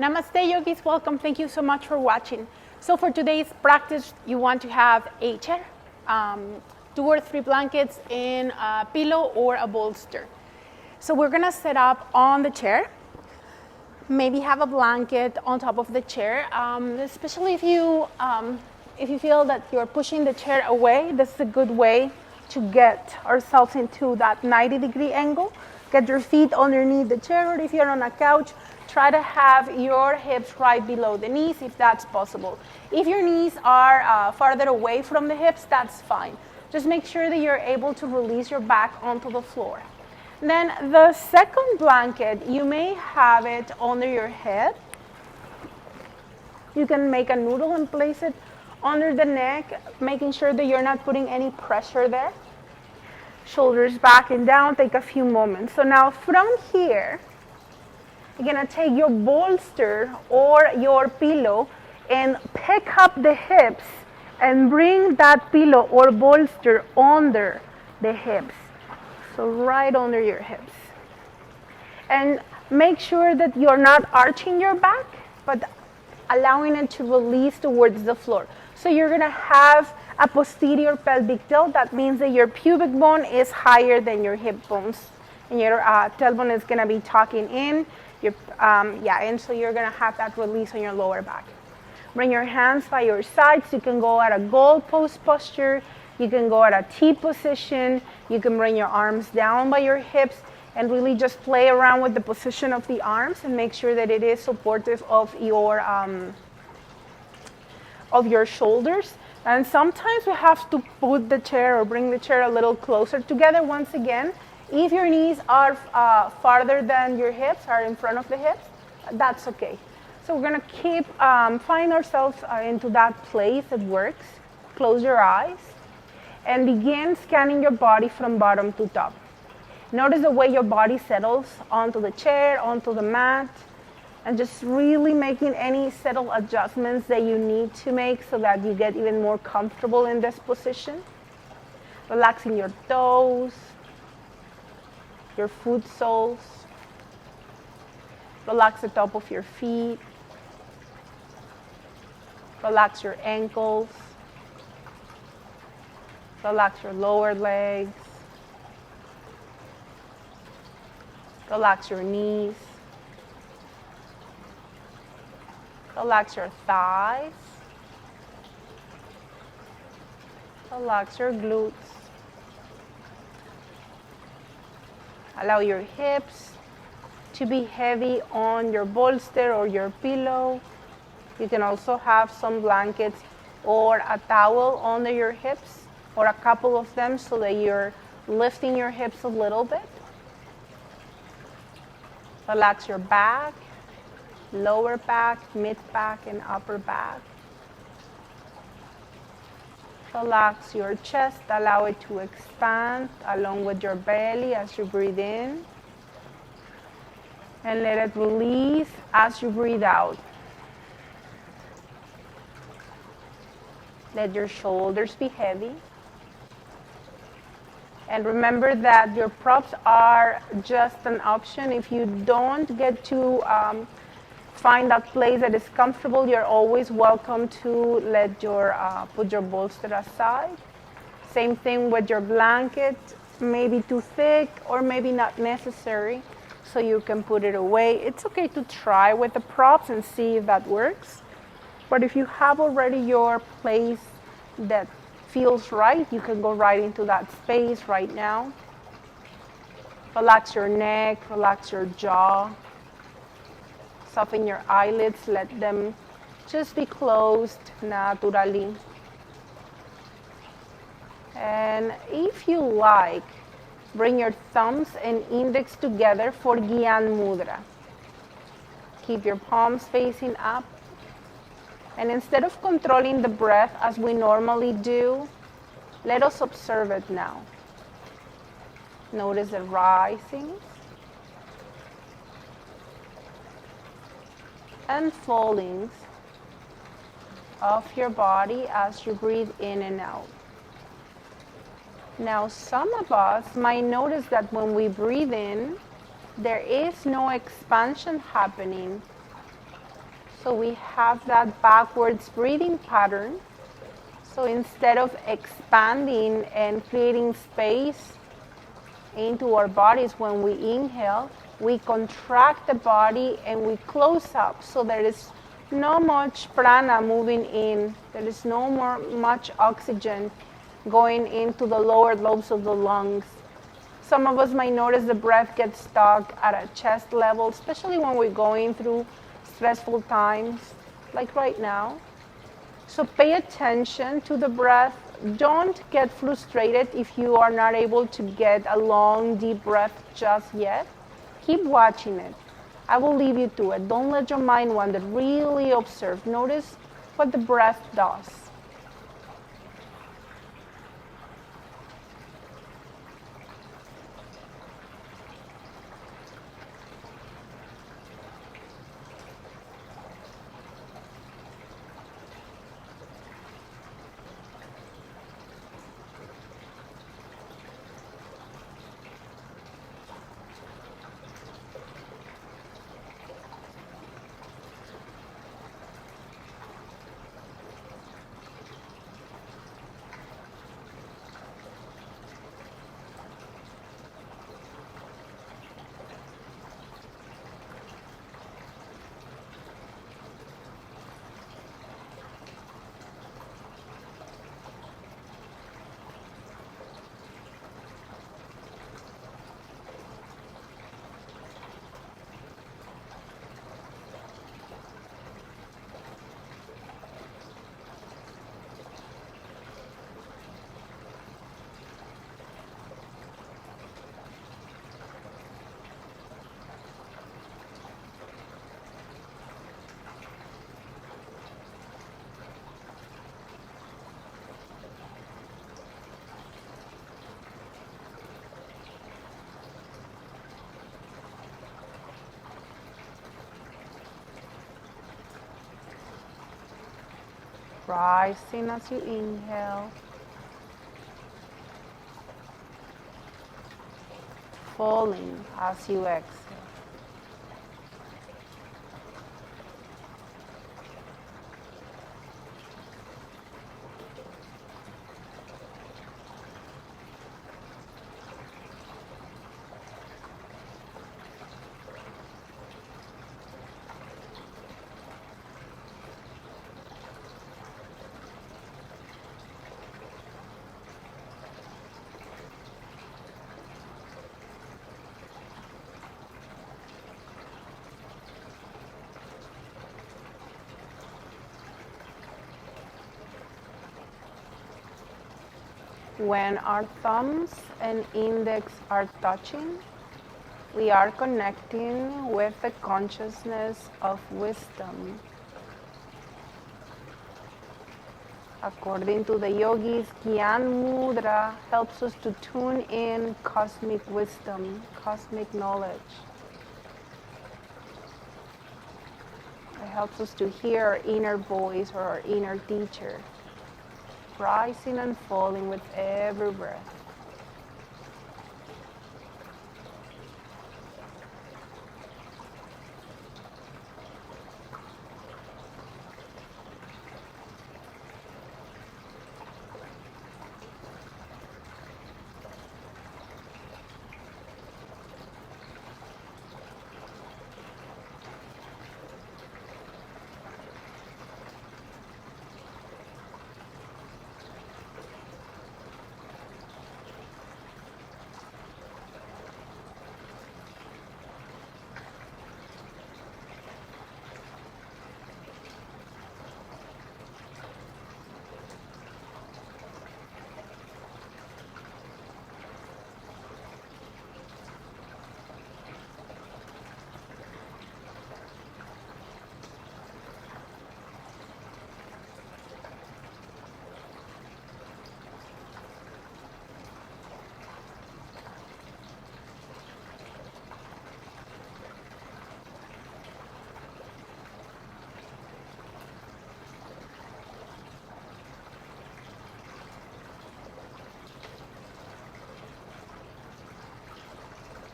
Namaste yogis, welcome. Thank you so much for watching. So for today's practice, you want to have a chair, 2 or 3 blankets in a pillow or a bolster. So we're gonna set up on the chair. Maybe have a blanket on top of the chair, especially if you feel that you're pushing the chair away. This is a good way to get ourselves into that 90-degree angle. Get your feet underneath the chair, or if you're on a couch, try to have your hips right below the knees if that's possible. If your knees are farther away from the hips, that's fine. Just make sure that you're able to release your back onto the floor. Then the second blanket, you may have it under your head. You can make a noodle and place it under the neck, making sure that you're not putting any pressure there. Shoulders back and down, take a few moments. So now from here, you're gonna take your bolster or your pillow and pick up the hips and bring that pillow or bolster under the hips. So right under your hips. And make sure that you're not arching your back, but allowing it to release towards the floor. So you're gonna have a posterior pelvic tilt. That means that your pubic bone is higher than your hip bones. And your tailbone is gonna be tucking in. And so you're gonna have that release on your lower back. Bring your hands by your sides. You can go at a goal post posture. You can go at a T position. You can bring your arms down by your hips and really just play around with the position of the arms and make sure that it is supportive of your shoulders. And sometimes we have to put the chair or bring the chair a little closer together once again. If your knees are farther than your hips, are in front of the hips, that's okay. So we're gonna keep, find ourselves into that place that works. Close your eyes and begin scanning your body from bottom to top. Notice the way your body settles onto the chair, onto the mat, and just really making any subtle adjustments that you need to make so that you get even more comfortable in this position. Relaxing your toes, your foot soles. Relax the top of your feet. Relax your ankles. Relax your lower legs. Relax your knees. Relax your thighs. Relax your glutes. Allow your hips to be heavy on your bolster or your pillow. You can also have some blankets or a towel under your hips, or a couple of them, so that you're lifting your hips a little bit. Relax your back, lower back, mid back, and upper back. Relax your chest, allow it to expand along with your belly as you breathe in. And let it release as you breathe out. Let your shoulders be heavy. And remember that your props are just an option. If you don't get to find that place that is comfortable, you're always welcome to let your put your bolster aside. Same thing with your blanket, maybe too thick or maybe not necessary, so you can put it away. It's okay to try with the props and see if that works. But if you have already your place that feels right, you can go right into that space right now. Relax your neck, relax your jaw. Soften your eyelids, let them just be closed naturally. And if you like, bring your thumbs and index together for Gyan Mudra. Keep your palms facing up. And instead of controlling the breath as we normally do, let us observe it now. Notice the rising and fallings of your body as you breathe in and out. Now, some of us might notice that when we breathe in, there is no expansion happening So we have that backwards breathing pattern. So instead of expanding and creating space into our bodies when we inhale, we contract the body and we close up. So there is no much prana moving in. There is no more much oxygen going into the lower lobes of the lungs. Some of us might notice the breath gets stuck at a chest level, especially when we're going through stressful times, like right now. So pay attention to the breath. Don't get frustrated if you are not able to get a long, deep breath just yet. Keep watching it. I will leave you to it. Don't let your mind wander. Really observe. Notice what the breath does. Rising as you inhale, falling as you exhale. When our thumbs and index are touching, we are connecting with the consciousness of wisdom. According to the yogis, Gyan Mudra helps us to tune in cosmic wisdom, cosmic knowledge. It helps us to hear our inner voice or our inner teacher, rising and falling with every breath.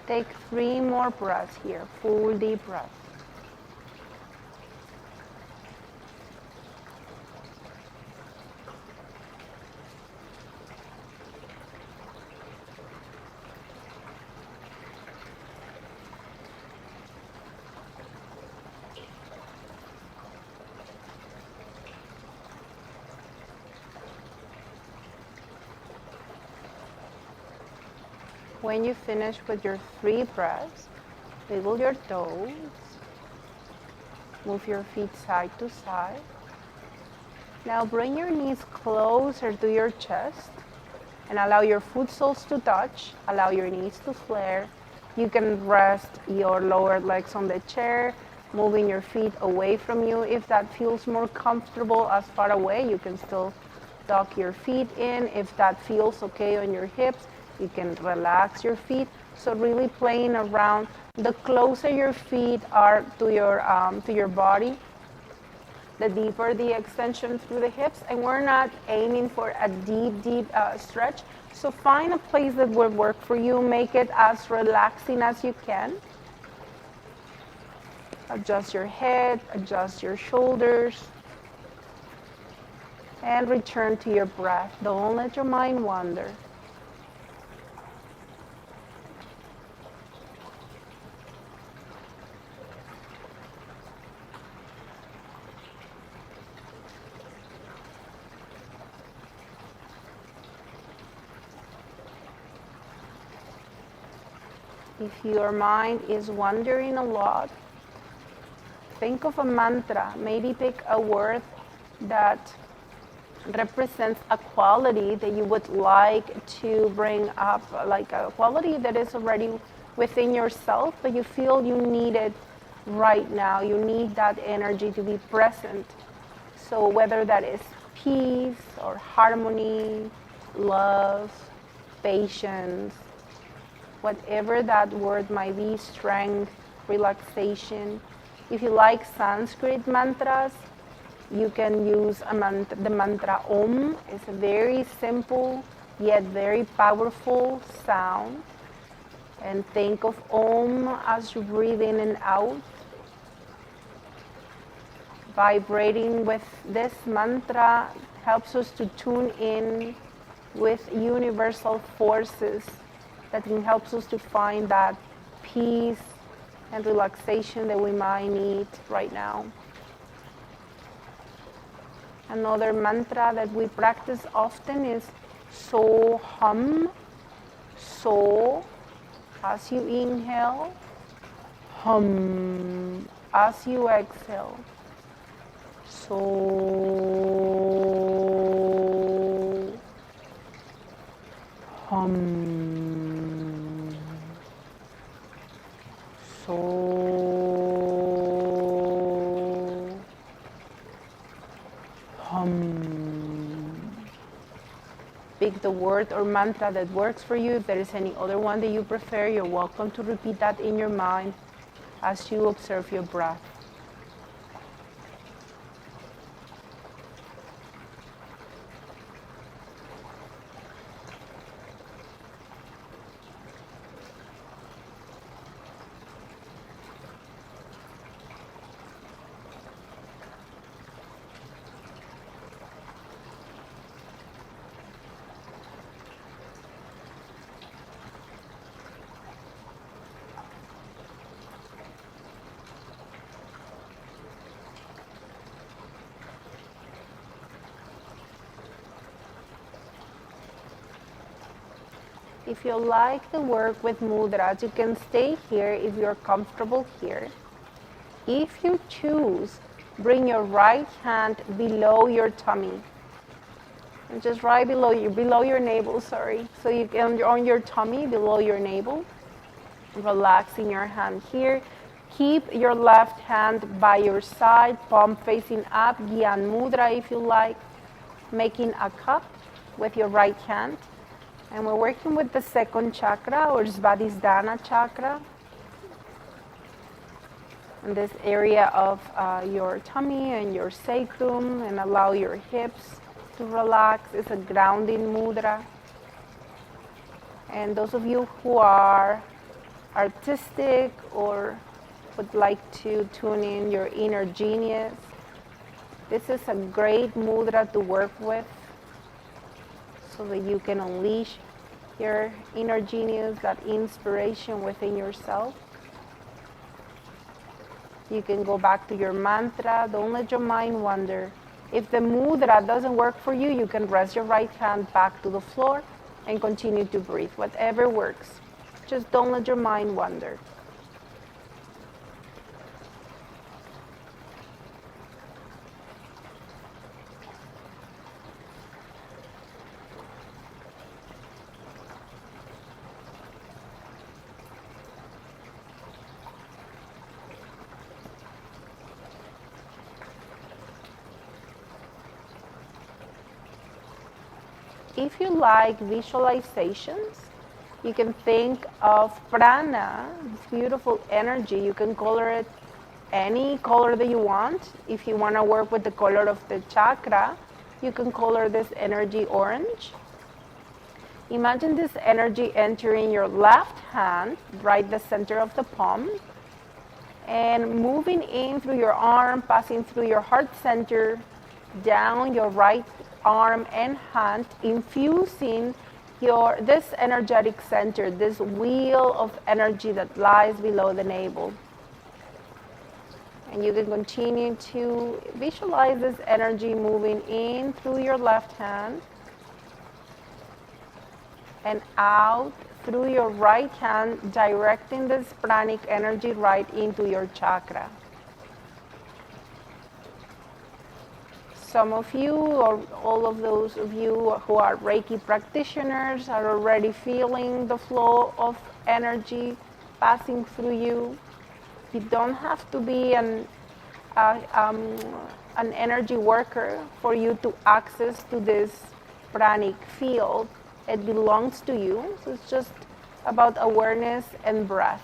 Take 3 more breaths here, full deep breaths. When you finish with your 3 breaths, wiggle your toes, move your feet side to side. Now bring your knees closer to your chest and allow your foot soles to touch, allow your knees to flare. You can rest your lower legs on the chair, moving your feet away from you. If that feels more comfortable as far away, you can still tuck your feet in. If that feels okay on your hips, you can relax your feet. So really playing around. The closer your feet are to your body, the deeper the extension through the hips, and we're not aiming for a deep stretch. So find a place that will work for you. Make it as relaxing as you can. Adjust your head, adjust your shoulders, and return to your breath. Don't let your mind wander. If your mind is wandering a lot, think of a mantra. Maybe pick a word that represents a quality that you would like to bring up, like a quality that is already within yourself, but you feel you need it right now. You need that energy to be present. So whether that is peace or harmony, love, patience, whatever that word might be, strength, relaxation. If you like Sanskrit mantras, you can use the mantra Om. It's a very simple yet very powerful sound. And think of Om as you breathe in and out. Vibrating with this mantra helps us to tune in with universal forces that can help us to find that peace and relaxation that we might need right now. Another mantra that we practice often is So Hum. So as you inhale, Hum as you exhale. So Hum. So Hum. Pick the word or mantra that works for you. If there is any other one that you prefer, you're welcome to repeat that in your mind as you observe your breath. If you like to work with mudras, you can stay here if you're comfortable here. If you choose, bring your right hand below your tummy. And just right below your navel, sorry. So you can, on your tummy, below your navel. Relaxing your hand here. Keep your left hand by your side, palm facing up, Gyan Mudra if you like. Making a cup with your right hand. And we're working with the second chakra, or Svadhisthana chakra. In this area of your tummy and your sacrum, and allow your hips to relax. It's a grounding mudra. And those of you who are artistic or would like to tune in your inner genius, this is a great mudra to work with, so that you can unleash your inner genius, that inspiration within yourself. You can go back to your mantra. Don't let your mind wander. If the mudra doesn't work for you, you can rest your right hand back to the floor and continue to breathe, whatever works. Just don't let your mind wander. If you like visualizations, you can think of prana, this beautiful energy. You can color it any color that you want. If you want to work with the color of the chakra, you can color this energy orange. Imagine this energy entering your left hand, right the center of the palm, and moving in through your arm, passing through your heart center, down your right arm and hand, infusing this energetic center, this wheel of energy that lies below the navel. And you can continue to visualize this energy moving in through your left hand and out through your right hand, directing this pranic energy right into your chakra. Some of you, or all of those of you who are Reiki practitioners, are already feeling the flow of energy passing through you. You don't have to be an energy worker for you to access to this pranic field. It belongs to you. So it's just about awareness and breath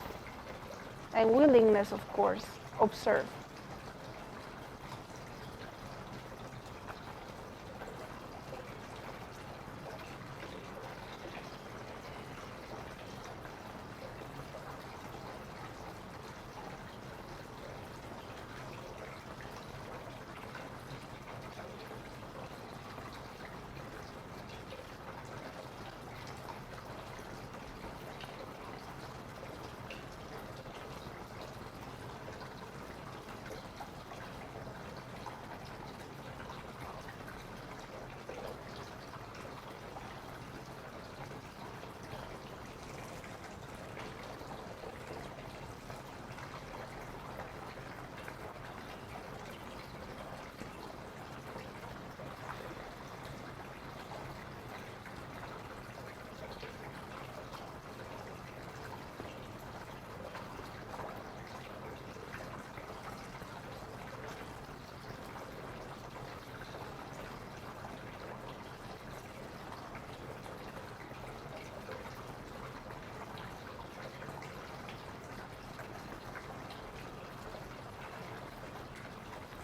and willingness, of course. Observe.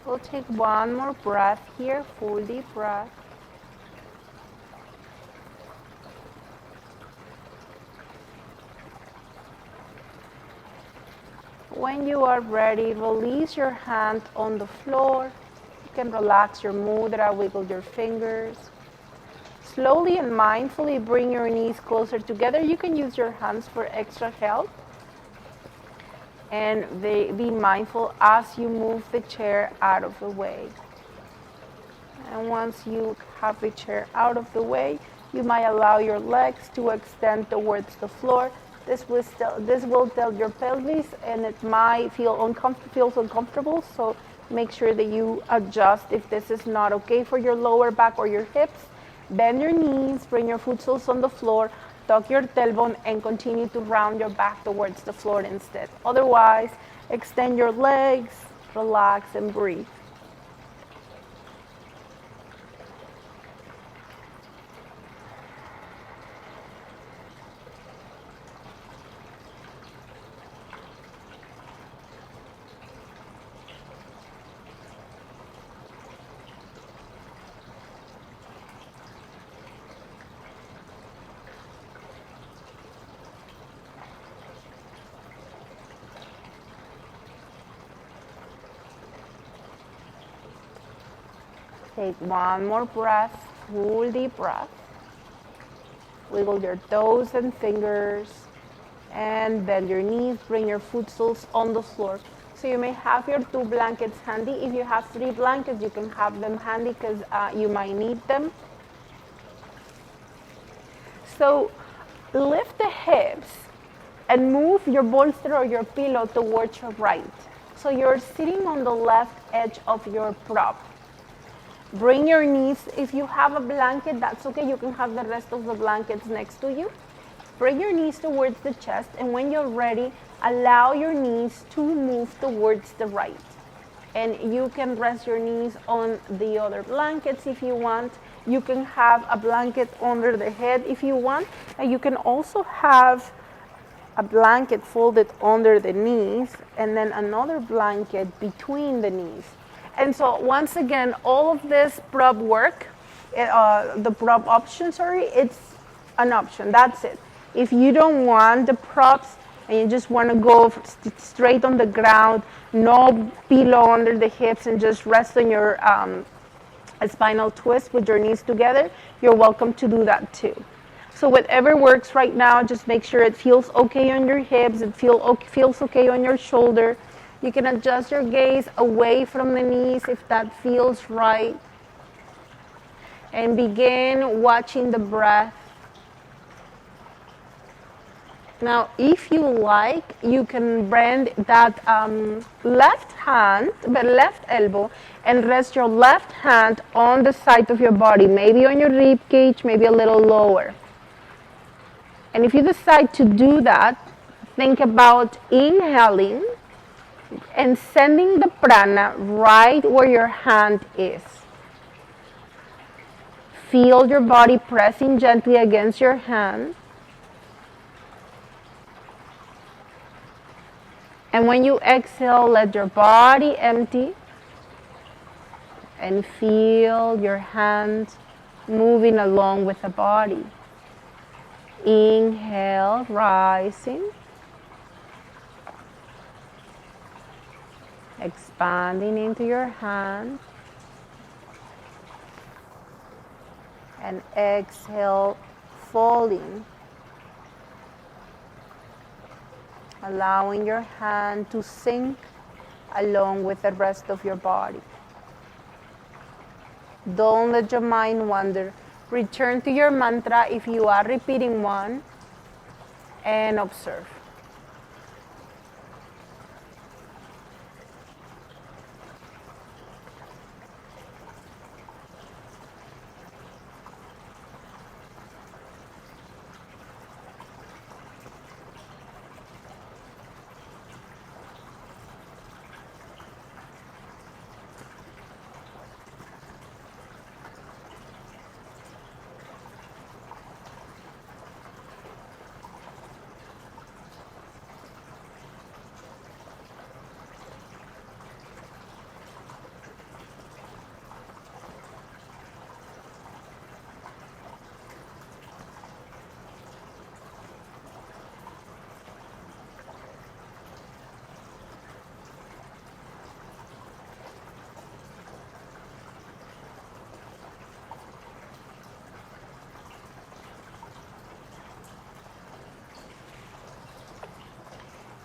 We'll take one more breath here, full deep breath. When you are ready, release your hand on the floor. You can relax your mudra, wiggle your fingers. Slowly and mindfully bring your knees closer together. You can use your hands for extra help. And be mindful as you move the chair out of the way. And once you have the chair out of the way, you might allow your legs to extend towards the floor. This will tell your pelvis, and it might feels uncomfortable, so make sure that you adjust if this is not okay for your lower back or your hips. Bend your knees, bring your foot soles on the floor, tuck your tailbone, and continue to round your back towards the floor instead. Otherwise, extend your legs, relax, and breathe. Take one more breath, full deep breath. Wiggle your toes and fingers and bend your knees, bring your foot soles on the floor. So you may have your 2 blankets handy. If you have 3 blankets, you can have them handy because you might need them. So lift the hips and move your bolster or your pillow towards your right. So you're sitting on the left edge of your prop. Bring your knees, if you have a blanket, that's okay, you can have the rest of the blankets next to you. Bring your knees towards the chest, and when you're ready, allow your knees to move towards the right. And you can rest your knees on the other blankets if you want. You can have a blanket under the head if you want, and you can also have a blanket folded under the knees and then another blanket between the knees. And so once again, all of this prop work, the prop option, it's an option, that's it. If you don't want the props and you just want to go straight on the ground, no pillow under the hips and just rest on your spinal twist with your knees together, you're welcome to do that too. So whatever works right now, just make sure it feels okay on your hips, it feels okay on your shoulder. You can adjust your gaze away from the knees if that feels right. And begin watching the breath. Now, if you like, you can bend that left elbow, and rest your left hand on the side of your body, maybe on your rib cage, maybe a little lower. And if you decide to do that, think about inhaling and sending the prana right where your hand is. Feel your body pressing gently against your hand. And when you exhale, let your body empty and feel your hands moving along with the body. Inhale, rising. Expanding into your hand. And exhale, falling. Allowing your hand to sink along with the rest of your body. Don't let your mind wander. Return to your mantra if you are repeating one, and observe.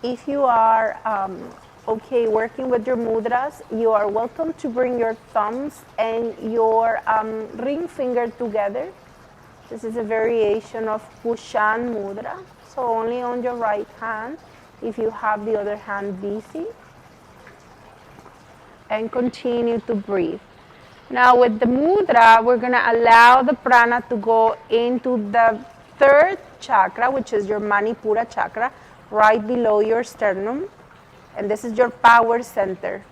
If you are okay working with your mudras, you are welcome to bring your thumbs and your ring finger together. This is a variation of Pushan Mudra, so only on your right hand if you have the other hand busy. And continue to breathe. Now with the mudra, we're going to allow the prana to go into the third chakra, which is your Manipura chakra, right below your sternum, and this is your power center.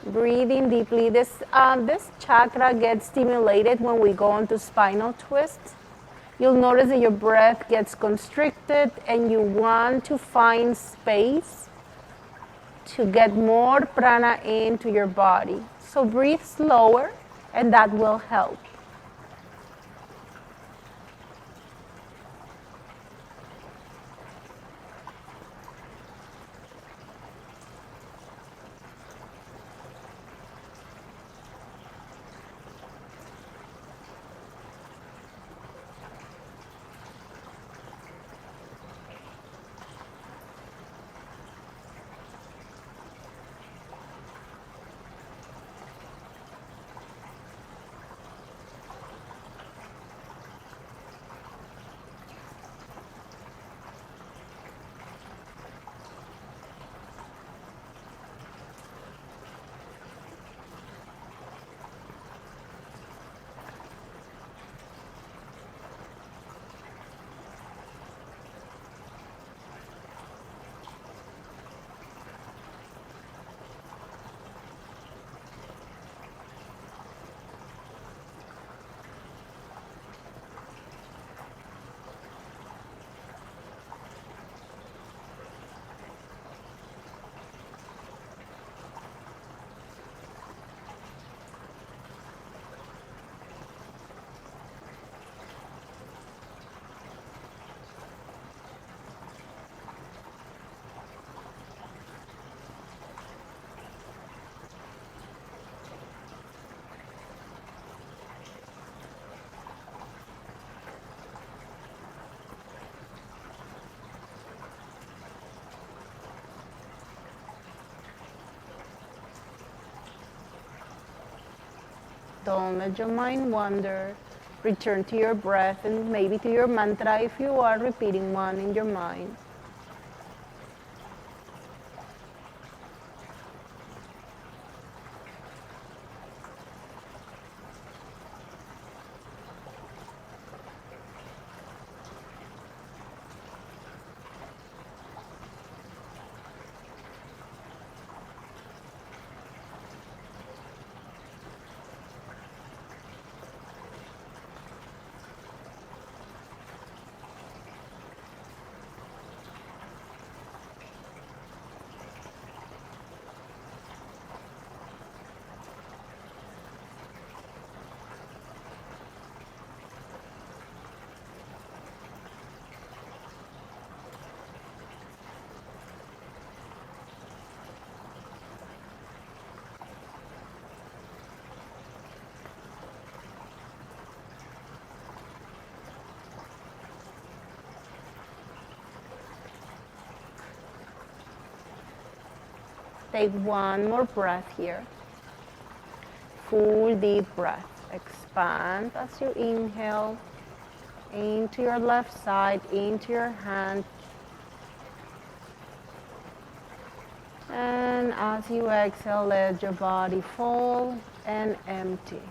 Breathing deeply. This chakra gets stimulated when we go into spinal twists. You'll notice that your breath gets constricted and you want to find space to get more prana into your body. So breathe slower and that will help. Don't let your mind wander. Return to your breath and maybe to your mantra if you are repeating one in your mind. Take one more breath here. Full deep breath. Expand as you inhale into your left side, into your hand. And as you exhale, let your body fall and empty.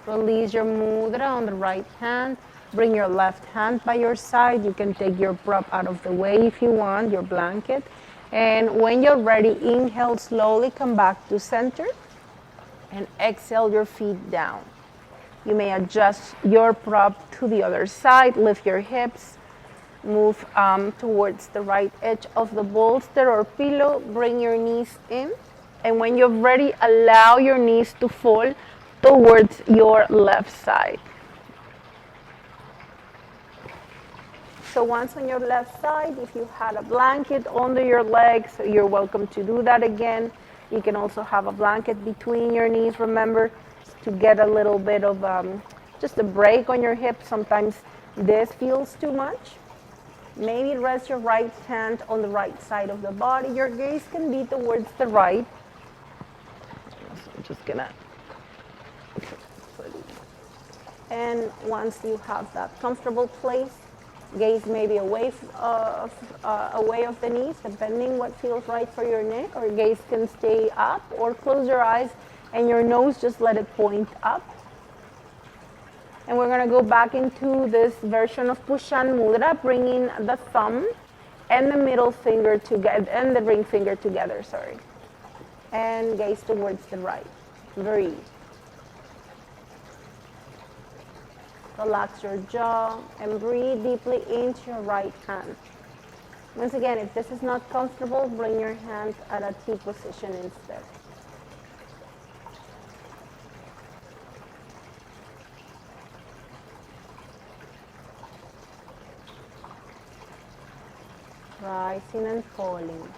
Release your mudra on the right hand. Bring your left hand by your side. You can take your prop out of the way if you want, your blanket. And when you're ready, inhale, slowly come back to center. And exhale your feet down. You may adjust your prop to the other side. Lift your hips. Move towards the right edge of the bolster or pillow. Bring your knees in. And when you're ready, allow your knees to fall towards your left side. So once on your left side, if you had a blanket under your legs, you're welcome to do that again. You can also have a blanket between your knees, remember, to get a little bit of just a break on your hips. Sometimes this feels too much. Maybe rest your right hand on the right side of the body. Your gaze can be towards the right. So I'm just gonna... And once you have that comfortable place, gaze maybe away of the knees, depending what feels right for your neck, or gaze can stay up, or close your eyes and your nose, just let it point up. And we're gonna go back into this version of Pushan Mudra, bringing the thumb and the middle finger together, and the ring finger together, sorry. And gaze towards the right. Breathe. Relax your jaw and breathe deeply into your right hand. Once again, if this is not comfortable, bring your hands at a T position instead. Rising and falling.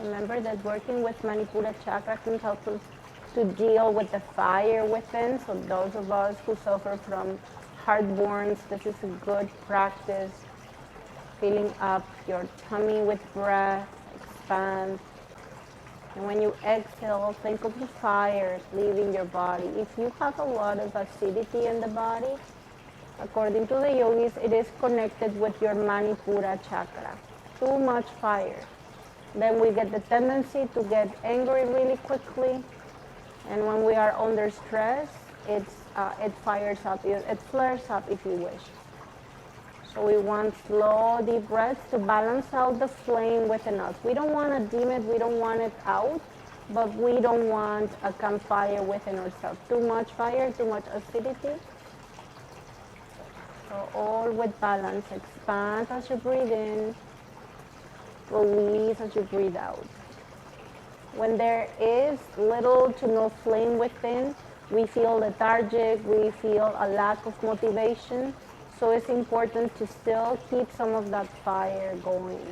Remember that working with Manipura chakra can help us to deal with the fire within. So those of us who suffer from heartburns, this is a good practice. Filling up your tummy with breath, expand. And when you exhale, think of the fire leaving your body. If you have a lot of acidity in the body, according to the yogis, it is connected with your Manipura chakra. Too much fire. Then we get the tendency to get angry really quickly. And when we are under stress, it fires up, it flares up if you wish. So we want slow, deep breaths to balance out the flame within us. We don't want to dim it, we don't want it out, but we don't want a campfire within ourselves. Too much fire, too much acidity. So all with balance. Expand as you breathe in, release as you breathe out. When there is little to no flame within, we feel lethargic, we feel a lack of motivation. So it's important to still keep some of that fire going.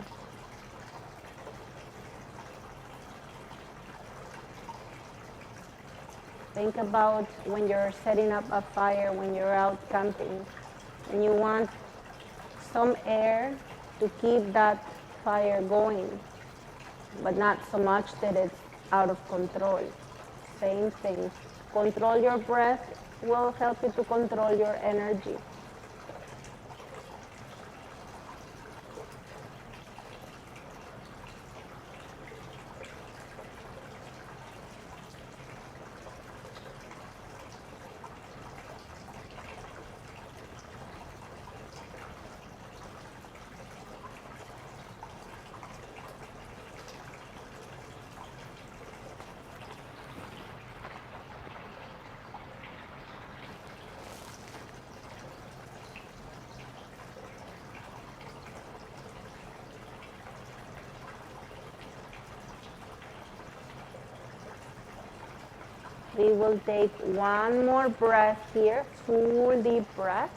Think about when you're setting up a fire, when you're out camping, and you want some air to keep that fire going, but not so much that it's out of control. Same thing. Control your breath will help you to control your energy. We will take one more breath here, full deep breath,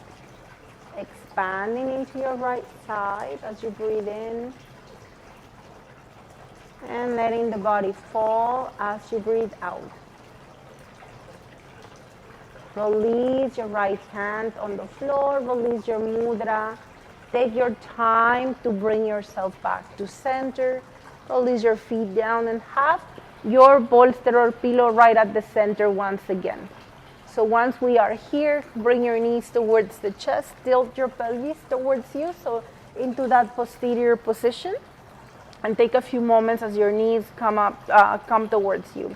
expanding into your right side as you breathe in, and letting the body fall as you breathe out. Release your right hand on the floor, release your mudra. Take your time to bring yourself back to center. Release your feet down and have your bolster or pillow right at the center once again. So once we are here, bring your knees towards the chest, tilt your pelvis towards you, so into that posterior position, and take a few moments as your knees come towards you.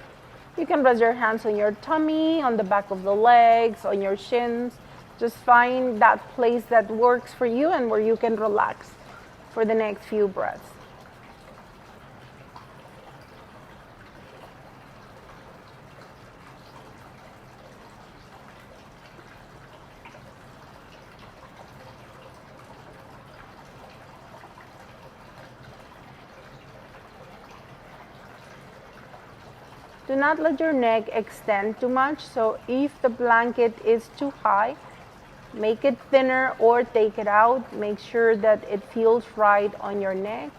You can rest your hands on your tummy, on the back of the legs, on your shins. Just find that place that works for you and where you can relax for the next few breaths. Do not let your neck extend too much, so if the blanket is too high, make it thinner or take it out. Make sure that it feels right on your neck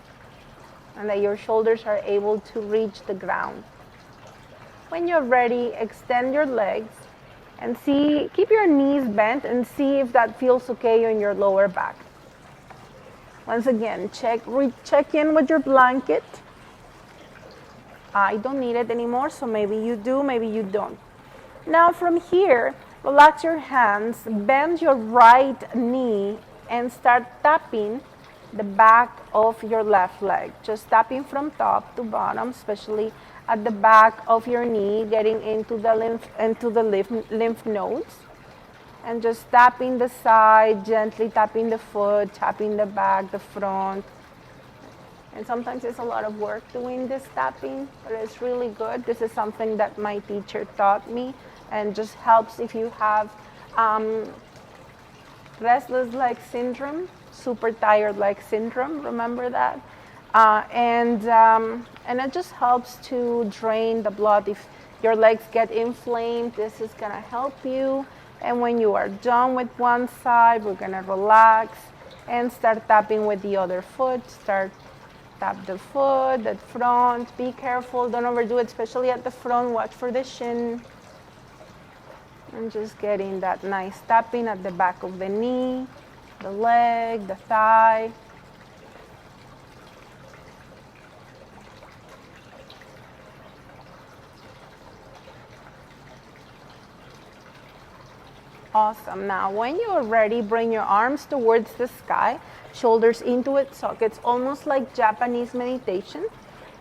and that your shoulders are able to reach the ground. When you're ready, extend your legs and keep your knees bent and see if that feels okay on your lower back. Once again, check in with your blanket. I don't need it anymore, so maybe you do, maybe you don't. Now from here, relax your hands, bend your right knee, and start tapping the back of your left leg. Just tapping from top to bottom, especially at the back of your knee, getting into the lymph nodes. And just tapping the side, gently tapping the foot, tapping the back, the front. And sometimes it's a lot of work doing this tapping, but it's really good. This is something that my teacher taught me and just helps if you have restless leg syndrome, super tired leg syndrome, remember that? And it just helps to drain the blood. If your legs get inflamed, this is gonna help you. And when you are done with one side, we're gonna relax and start tapping with the other foot. Start Tap the foot, the front. Be careful, don't overdo it, especially at the front. Watch for the shin. And just getting that nice tapping at the back of the knee, the leg, the thigh. Awesome. Now, when you're ready, bring your arms towards the sky, shoulders into its sockets, almost like Japanese meditation,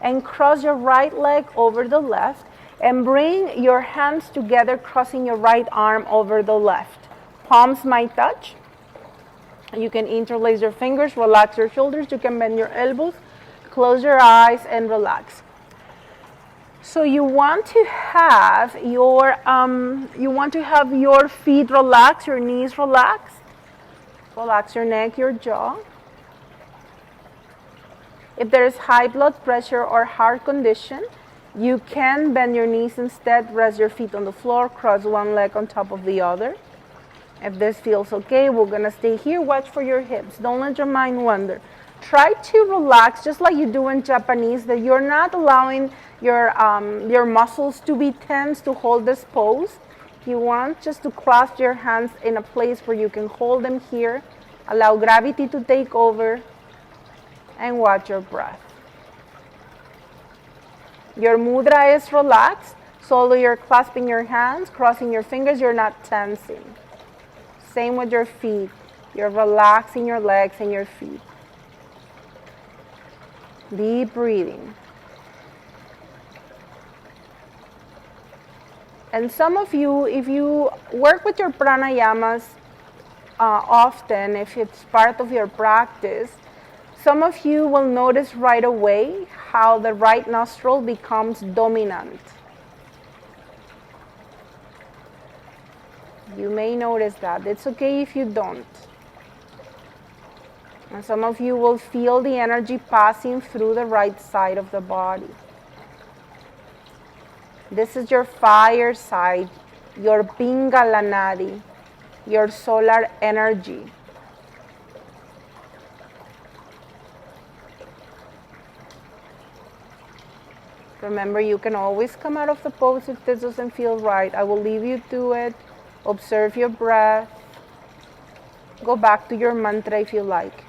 and cross your right leg over the left, and bring your hands together, crossing your right arm over the left. Palms might touch. You can interlace your fingers, relax your shoulders, you can bend your elbows, close your eyes, and relax. So you want to have your feet relaxed, your knees relaxed. Relax your neck, your jaw. If there is high blood pressure or heart condition, you can bend your knees instead, rest your feet on the floor, cross one leg on top of the other. If this feels okay, we're gonna stay here. Watch for your hips. Don't let your mind wander. Try to relax, just like you do in Japanese, that you're not allowing your muscles to be tense to hold this pose. You want just to clasp your hands in a place where you can hold them here. Allow gravity to take over and watch your breath. Your mudra is relaxed, so although you're clasping your hands, crossing your fingers, you're not tensing. Same with your feet. You're relaxing your legs and your feet. Deep breathing. And some of you, if you work with your pranayamas often, if it's part of your practice, some of you will notice right away how the right nostril becomes dominant. You may notice that. It's okay if you don't. And some of you will feel the energy passing through the right side of the body. This is your fire side, your Pingala Nadi, your solar energy. Remember, you can always come out of the pose if this doesn't feel right. I will leave you to it. Observe your breath. Go back to your mantra if you like.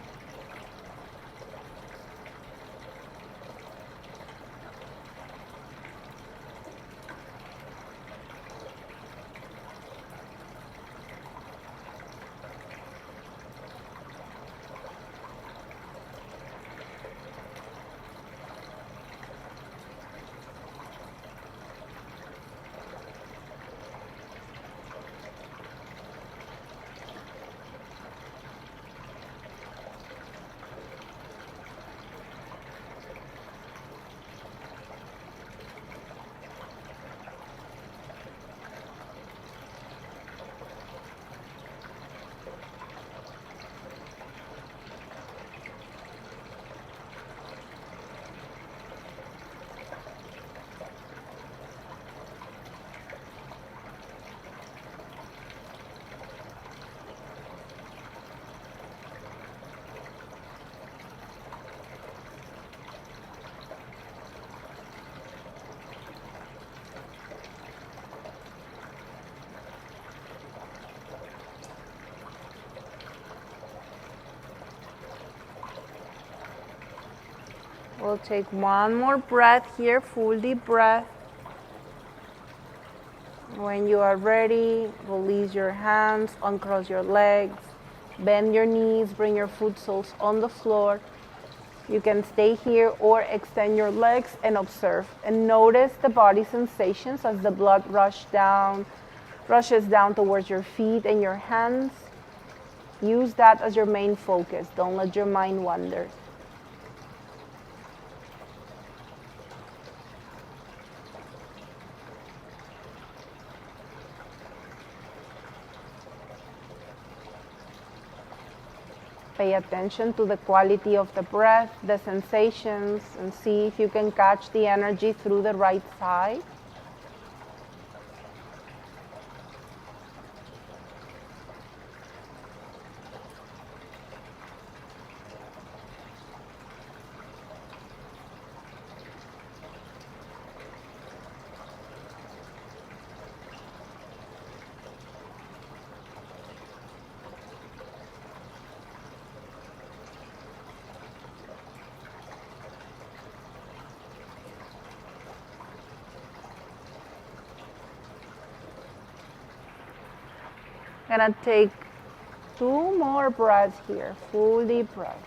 We'll take one more breath here, full deep breath. When you are ready, release your hands, uncross your legs, bend your knees, bring your foot soles on the floor. You can stay here or extend your legs and observe. And notice the body sensations as the blood rushes down towards your feet and your hands. Use that as your main focus. Don't let your mind wander. Pay attention to the quality of the breath, the sensations, and see if you can catch the energy through the right side. Gonna take 2 more breaths here, full deep breath.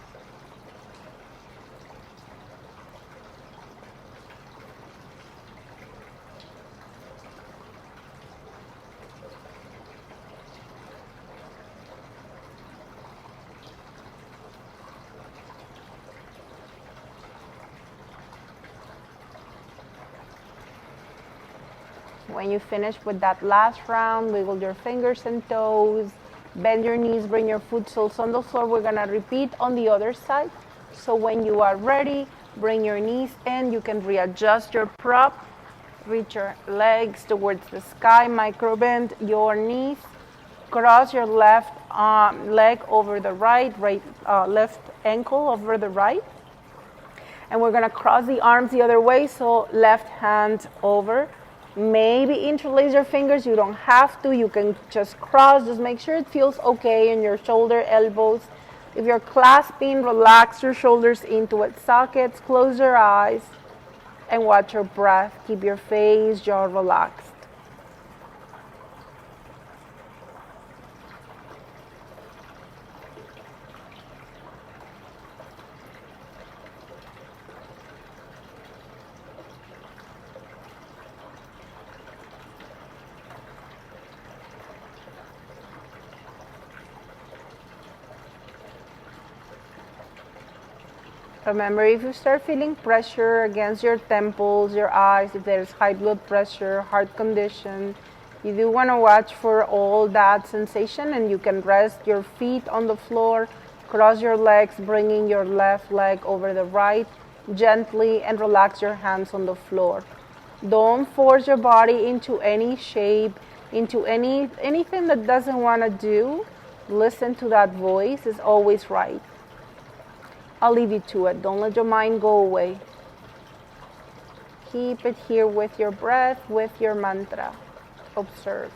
When you finish with that last round, wiggle your fingers and toes, bend your knees, bring your foot soles on the floor. We're gonna repeat on the other side. So when you are ready, bring your knees in. You can readjust your prop, reach your legs towards the sky, micro bend your knees, cross your left leg over the right, left ankle over the right. And we're gonna cross the arms the other way, so left hand over. Maybe interlace your fingers, you don't have to, you can just cross, just make sure it feels okay in your shoulder, elbows. If you're clasping, relax your shoulders into its sockets, close your eyes, and watch your breath. Keep your face, jaw relaxed. Remember, if you start feeling pressure against your temples, your eyes, if there's high blood pressure, heart condition, you do want to watch for all that sensation, and you can rest your feet on the floor, cross your legs, bringing your left leg over the right gently, and relax your hands on the floor. Don't force your body into any shape, into anything that doesn't want to do. Listen to that voice, it's always right. I'll leave you to it. Don't let your mind go away. Keep it here with your breath, with your mantra. Observe.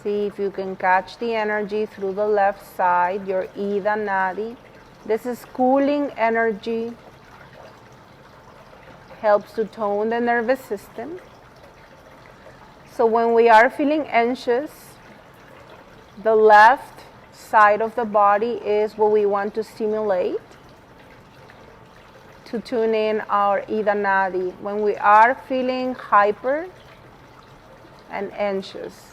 See if you can catch the energy through the left side, your Ida Nadi. This is cooling energy, helps to tone the nervous system. So when we are feeling anxious, the left side of the body is what we want to stimulate to tune in our Ida Nadi. When we are feeling hyper and anxious,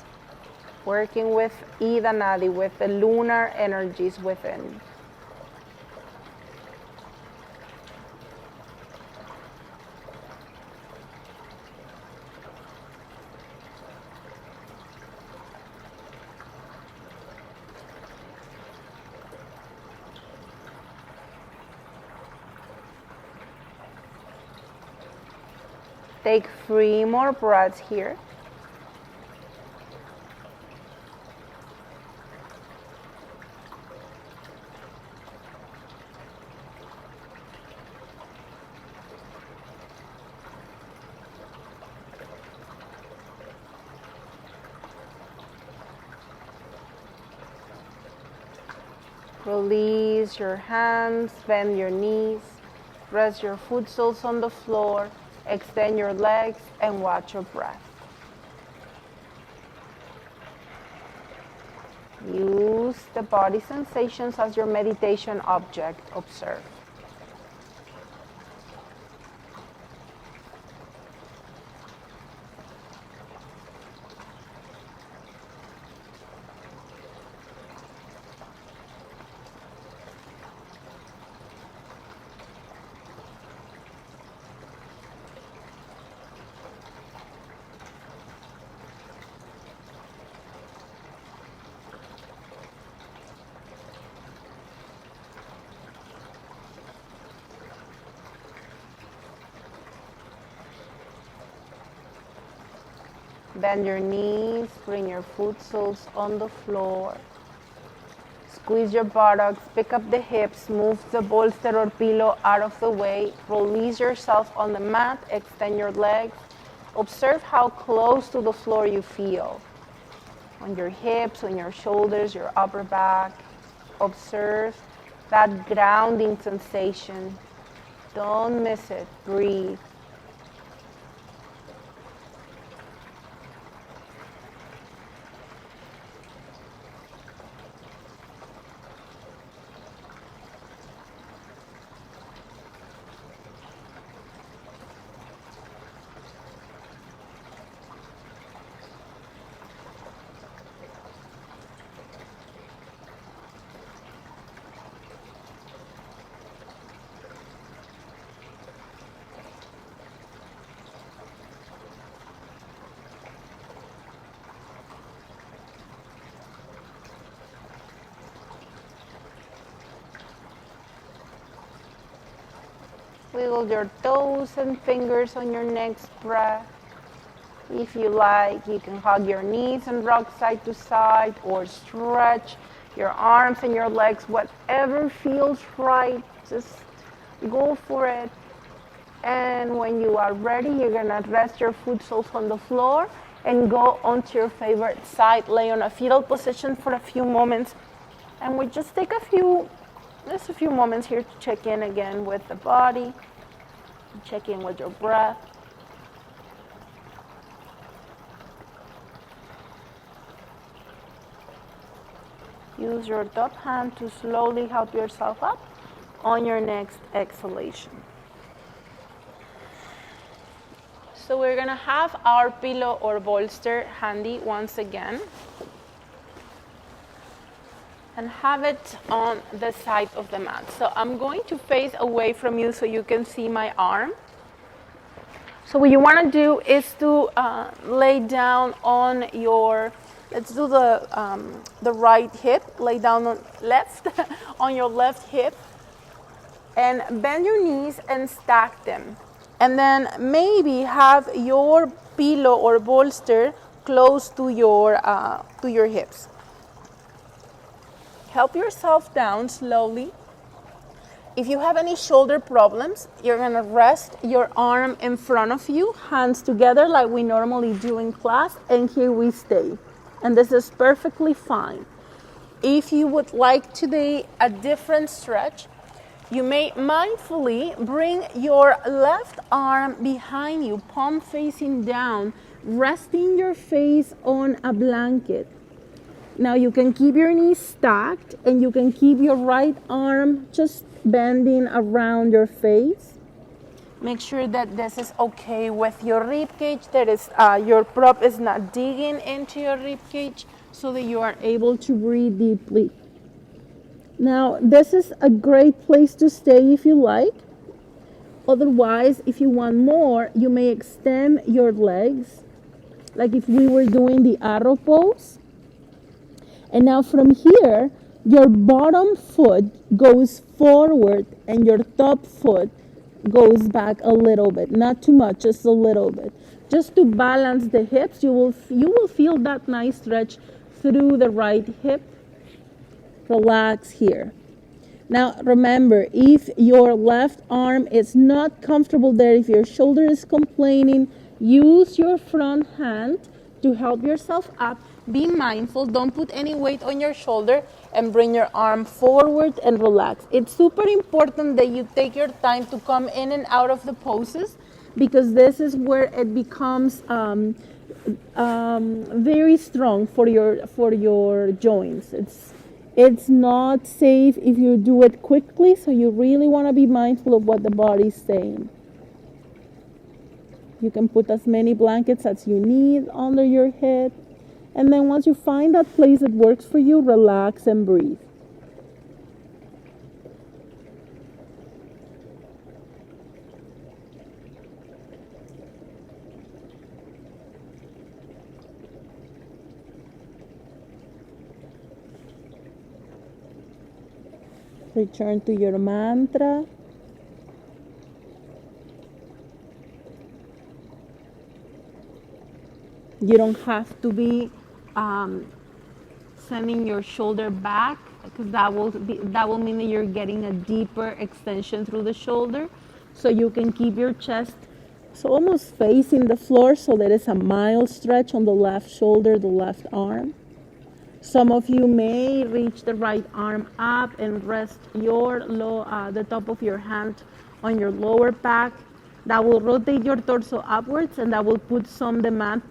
working with Ida Nadi, with the lunar energies within. Take 3 more breaths here. Release your hands, bend your knees, rest your foot soles on the floor, extend your legs, and watch your breath. Use the body sensations as your meditation object. Observe. Bend your knees, bring your foot soles on the floor. Squeeze your buttocks, pick up the hips, move the bolster or pillow out of the way. Release yourself on the mat, extend your legs. Observe how close to the floor you feel. On your hips, on your shoulders, your upper back. Observe that grounding sensation. Don't miss it. Breathe. Wiggle your toes and fingers on your next breath. If you like, you can hug your knees and rock side to side or stretch your arms and your legs, whatever feels right. Just go for it. And when you are ready, you're gonna rest your foot soles on the floor and go onto your favorite side. Lay on a fetal position for a few moments. And we just take just a few moments here to check in again with the body, check in with your breath. Use your top hand to slowly help yourself up on your next exhalation. So we're gonna have our pillow or bolster handy once again. And have it on the side of the mat. So I'm going to face away from you so you can see my arm. So what you want to do is to lay down on your, let's do the right hip, lay down on left, on your left hip, and bend your knees and stack them. And then maybe have your pillow or bolster close to your hips. Help yourself down slowly. If you have any shoulder problems, you're gonna rest your arm in front of you, hands together like we normally do in class, and here we stay. And this is perfectly fine. If you would like today a different stretch, you may mindfully bring your left arm behind you, palm facing down, resting your face on a blanket. Now you can keep your knees stacked and you can keep your right arm just bending around your face. Make sure that this is okay with your rib cage, that is, your prop is not digging into your rib cage so that you are able to breathe deeply. Now this is a great place to stay if you like. Otherwise, if you want more, you may extend your legs, like if we were doing the arrow pose. And now from here, your bottom foot goes forward and your top foot goes back a little bit. Not too much, just a little bit. Just to balance the hips, you will feel that nice stretch through the right hip. Relax here. Now remember, if your left arm is not comfortable there, if your shoulder is complaining, use your front hand to help yourself up. Be mindful, don't put any weight on your shoulder, and bring your arm forward and relax. It's super important that you take your time to come in and out of the poses, because this is where it becomes very strong for your joints. It's not safe if you do it quickly, so you really want to be mindful of what the body's saying. You can put as many blankets as you need under your head. And then once you find that place that works for you, relax and breathe. Return to your mantra. You don't have to be sending your shoulder back, because that will mean that you're getting a deeper extension through the shoulder. So you can keep your chest so almost facing the floor, so there is a mild stretch on the left shoulder, the left arm. Some of you may reach the right arm up and rest the top of your hand on your lower back. That will rotate your torso upwards, and that will put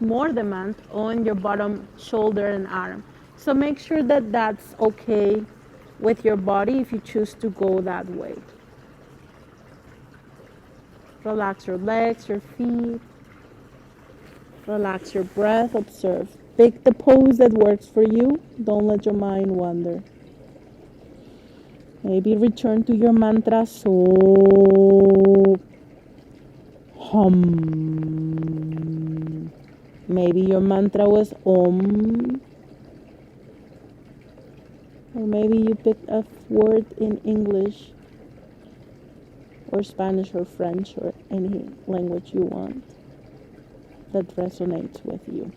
more demand on your bottom shoulder and arm. So make sure that that's okay with your body if you choose to go that way. Relax your legs, your feet. Relax your breath, observe. Pick the pose that works for you. Don't let your mind wander. Maybe return to your mantra, so hum. Maybe your mantra was om. Or maybe you picked a word in English or Spanish or French or any language you want that resonates with you.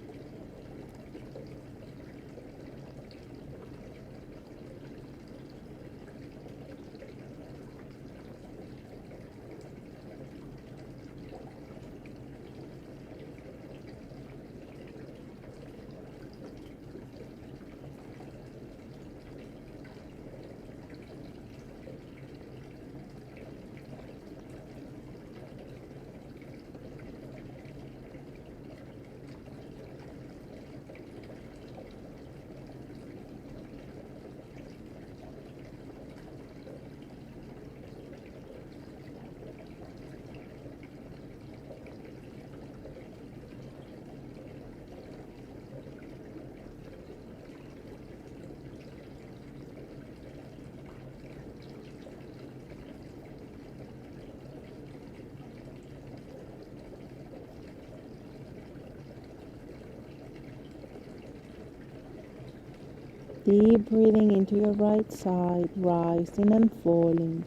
Deep breathing into your right side, rising and falling.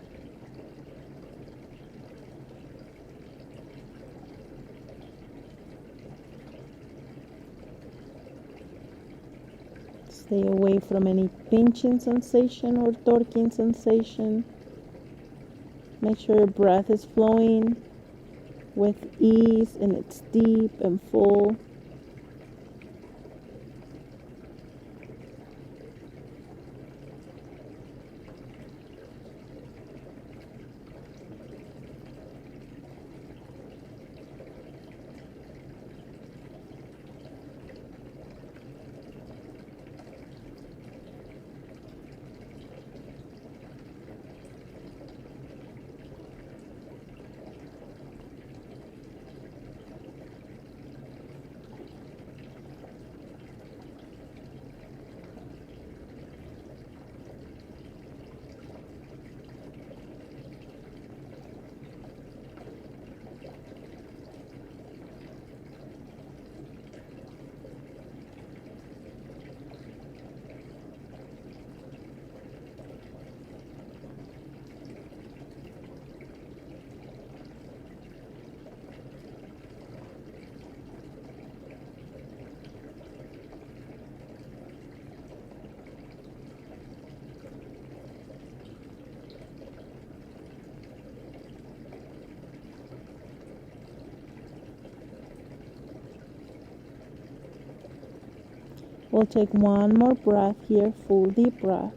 Stay away from any pinching sensation or torquing sensation. Make sure your breath is flowing with ease and it's deep and full. We'll take one more breath here, full deep breath.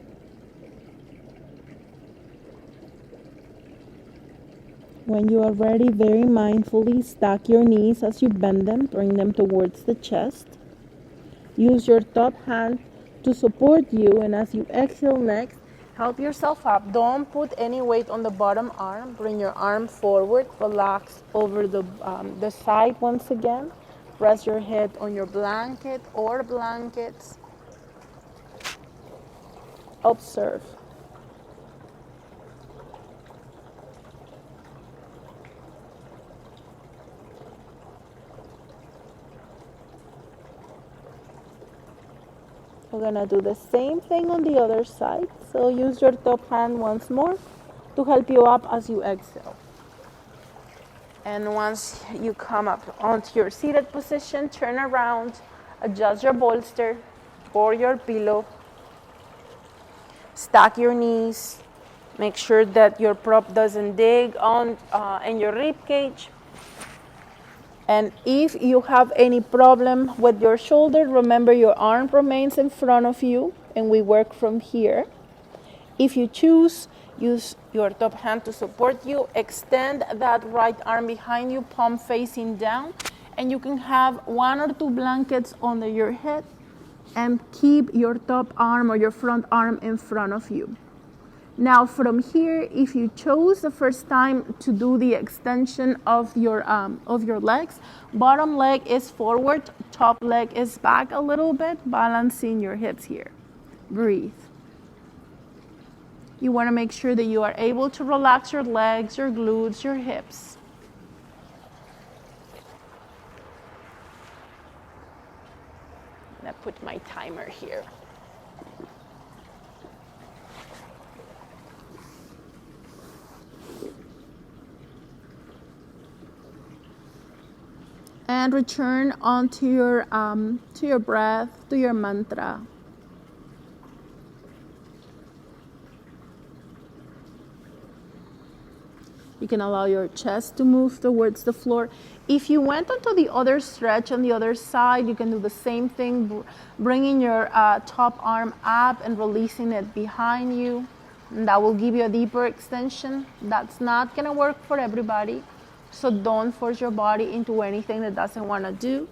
When you are ready, very mindfully stack your knees as you bend them, bring them towards the chest. Use your top hand to support you, and as you exhale next, help yourself up. Don't put any weight on the bottom arm. Bring your arm forward, relax over the side once again. Rest your head on your blanket or blankets. Observe. We're gonna do the same thing on the other side. So use your top hand once more to help you up as you exhale. And once you come up onto your seated position, turn around, adjust your bolster or your pillow, stack your knees, make sure that your prop doesn't dig on in your rib cage. And if you have any problem with your shoulder, remember your arm remains in front of you and we work from here. If you choose, use your top hand to support you. Extend that right arm behind you, palm facing down. And you can have 1 or 2 blankets under your head and keep your top arm or your front arm in front of you. Now from here, if you chose the first time to do the extension of your legs, bottom leg is forward, top leg is back a little bit, balancing your hips here. Breathe. You want to make sure that you are able to relax your legs, your glutes, your hips. I'm going to put my timer here. And return onto your breath, to your mantra. You can allow your chest to move towards the floor. If you went onto the other stretch on the other side, you can do the same thing, bringing your top arm up and releasing it behind you. And that will give you a deeper extension. That's not going to work for everybody. So don't force your body into anything that doesn't want to do.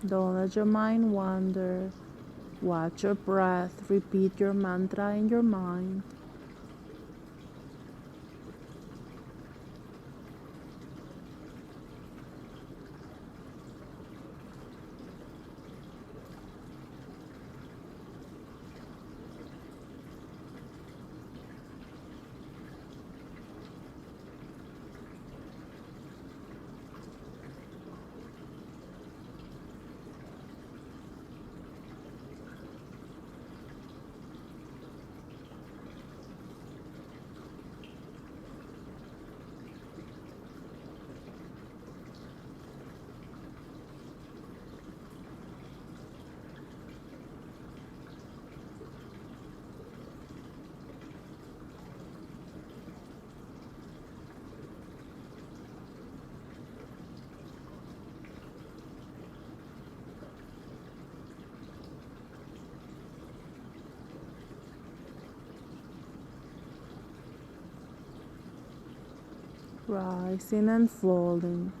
Don't let your mind wander. Watch your breath. Repeat your mantra in your mind. Rising and falling.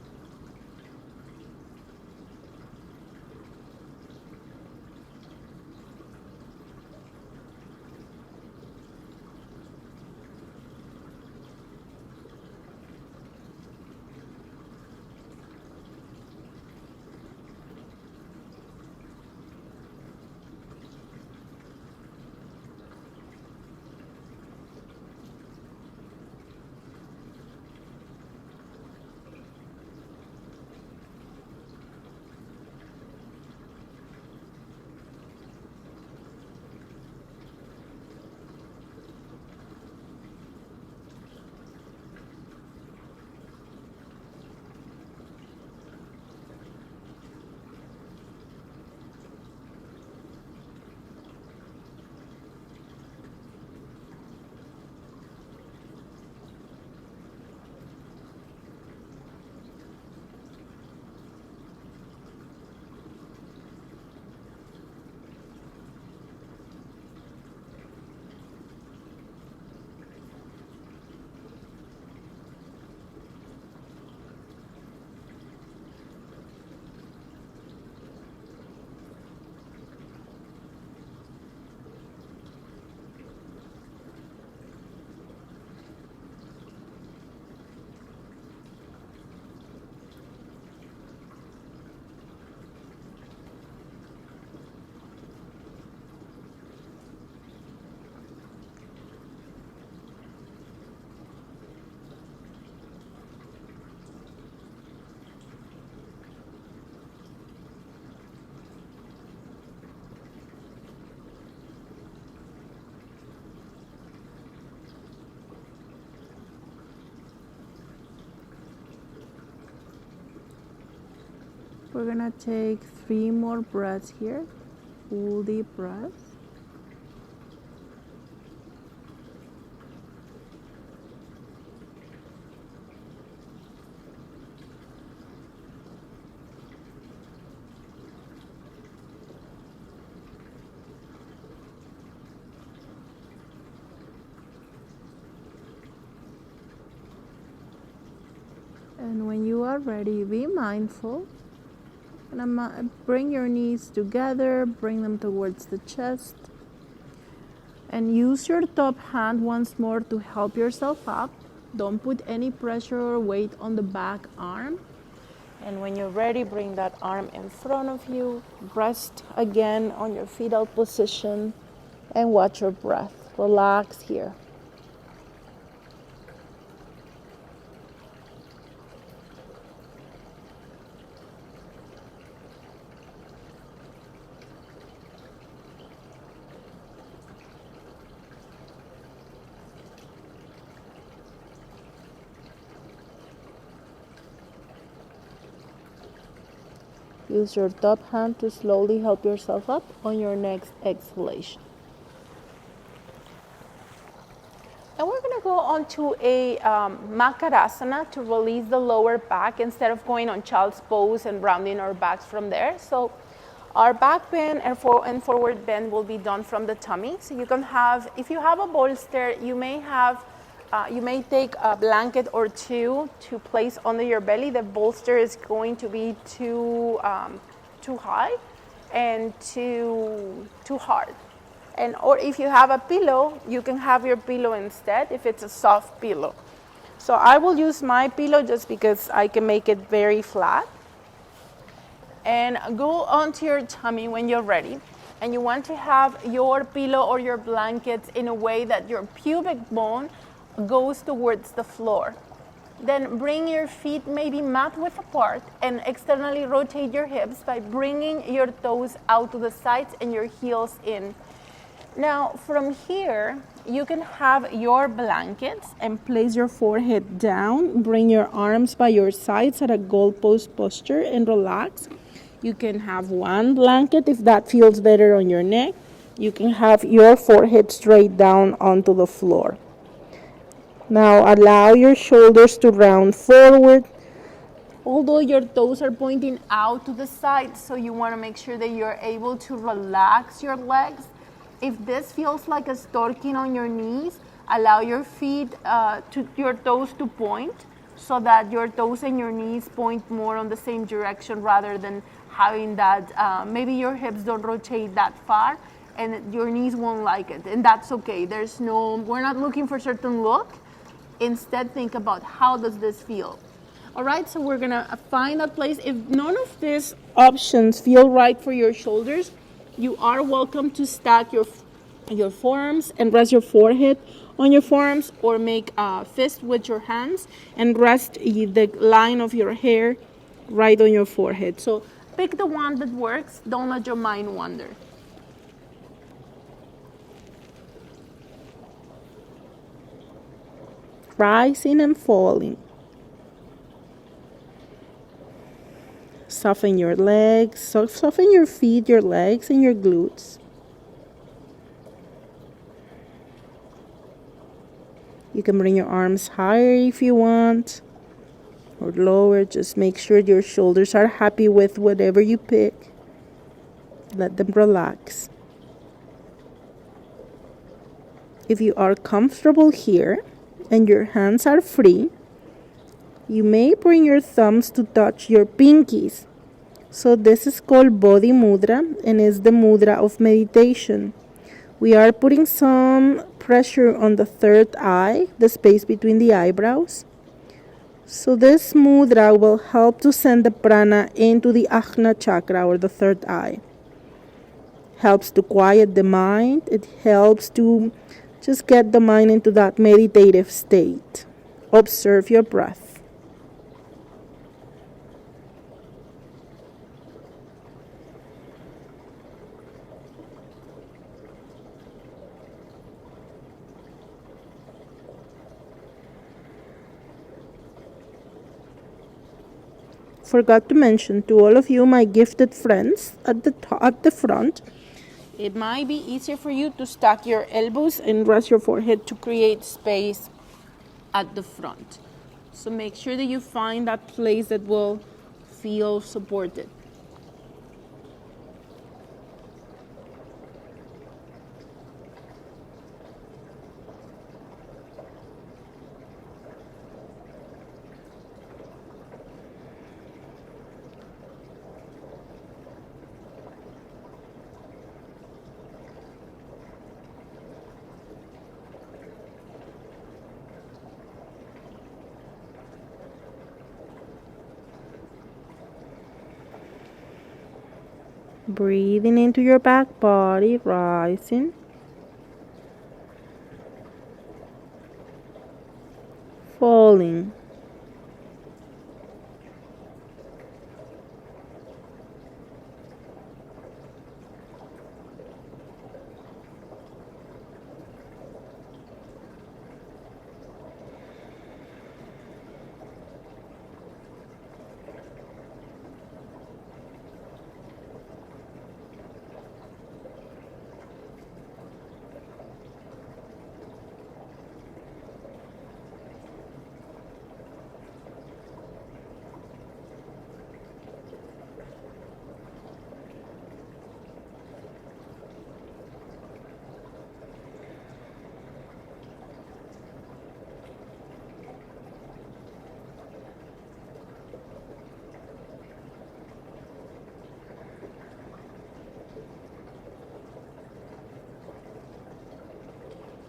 We're gonna take 3 more breaths here. Full deep breath. And when you are ready, be mindful. And bring your knees together, bring them towards the chest. And use your top hand once more to help yourself up. Don't put any pressure or weight on the back arm. And when you're ready, bring that arm in front of you. Rest again on your fetal position and watch your breath. Relax here. Use your top hand to slowly help yourself up on your next exhalation. And we're going to go on to a Makarasana to release the lower back instead of going on child's pose and rounding our backs from there. So our back bend and forward bend will be done from the tummy. So you can have, if you have a bolster, you may take a blanket or two to place under your belly. The bolster is going to be too high and too hard. Or if you have a pillow, you can have your pillow instead if it's a soft pillow. So I will use my pillow just because I can make it very flat. And go onto your tummy when you're ready. And you want to have your pillow or your blankets in a way that your pubic bone goes towards the floor. Then bring your feet maybe mat width apart and externally rotate your hips by bringing your toes out to the sides and your heels in. Now, from here, you can have your blankets and place your forehead down. Bring your arms by your sides at a goalpost posture and relax. You can have one blanket if that feels better on your neck. You can have your forehead straight down onto the floor. Now, allow your shoulders to round forward. Although your toes are pointing out to the side, so you want to make sure that you're able to relax your legs. If this feels like a storking on your knees, allow your feet your toes to point so that your toes and your knees point more on the same direction rather than having that, maybe your hips don't rotate that far and your knees won't like it. And that's okay. We're not looking for a certain look. Instead, think about how does this feel. All right, so we're gonna find a place. If none of these options feel right for your shoulders, you are welcome to stack your forearms and rest your forehead on your forearms, or make a fist with your hands and rest the line of your hair right on your forehead. So pick the one that works. Don't let your mind wander. Rising and falling. Soften your legs, soften your feet, your legs, and your glutes. You can bring your arms higher if you want, or lower. Just make sure your shoulders are happy with whatever you pick. Let them relax. If you are comfortable here and your hands are free, you may bring your thumbs to touch your pinkies. So this is called Bodhi Mudra and is the mudra of meditation. We are putting some pressure on the third eye, the space between the eyebrows. So this mudra will help to send the prana into the Ajna chakra, or the third eye. Helps to quiet the mind. It helps to just get the mind into that meditative state. Observe your breath. forgot to mention to all of you, my gifted friends at the front, it might be easier for you to stack your elbows and rest your forehead to create space at the front. So make sure that you find that place that will feel supported. Breathing into your back body, rising. Falling.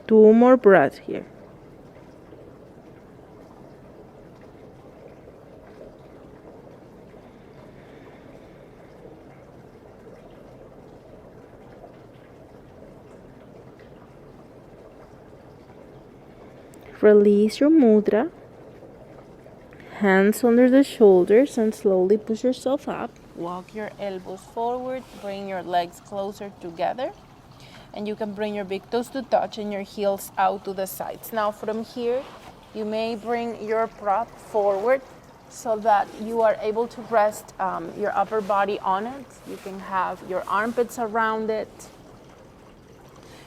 Two more breaths here. Release your mudra. Hands under the shoulders and slowly push yourself up. Walk your elbows forward. Bring your legs closer together. And you can bring your big toes to touch and your heels out to the sides. Now from here, you may bring your prop forward so that you are able to rest your upper body on it. You can have your armpits around it.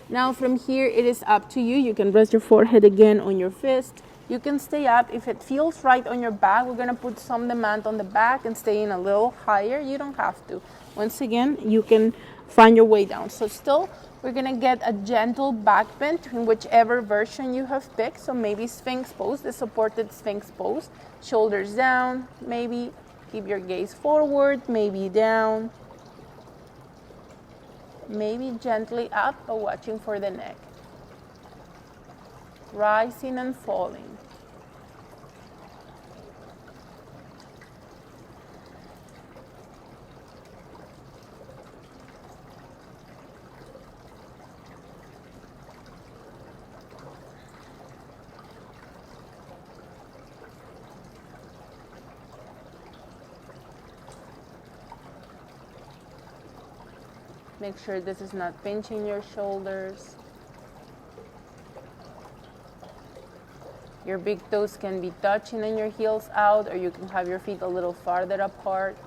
Now from here, it is up to you. You can rest your forehead again on your fist. You can stay up. If it feels right on your back, we're gonna put some demand on the back and stay in a little higher. You don't have to. Once again, you can find your way down. So still, we're gonna get a gentle back bend in whichever version you have picked. So maybe Sphinx pose, the supported Sphinx pose. Shoulders down, maybe keep your gaze forward, maybe down. Maybe gently up, but watching for the neck. Rising and falling. Make sure this is not pinching your shoulders. Your big toes can be touching and your heels out, or you can have your feet a little farther apart.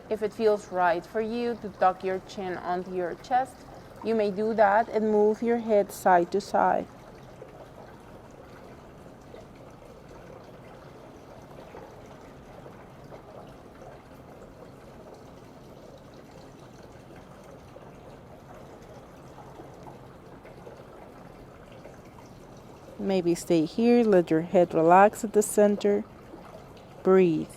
If it feels right for you to tuck your chin onto your chest, you may do that and move your head side to side. Maybe stay here, let your head relax at the center. Breathe.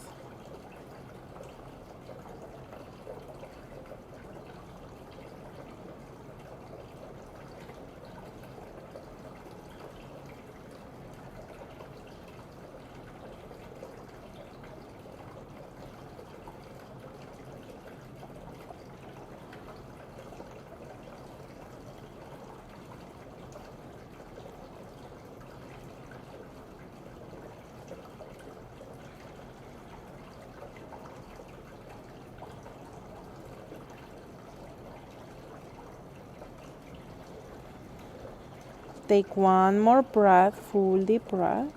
Take one more breath, full deep breath.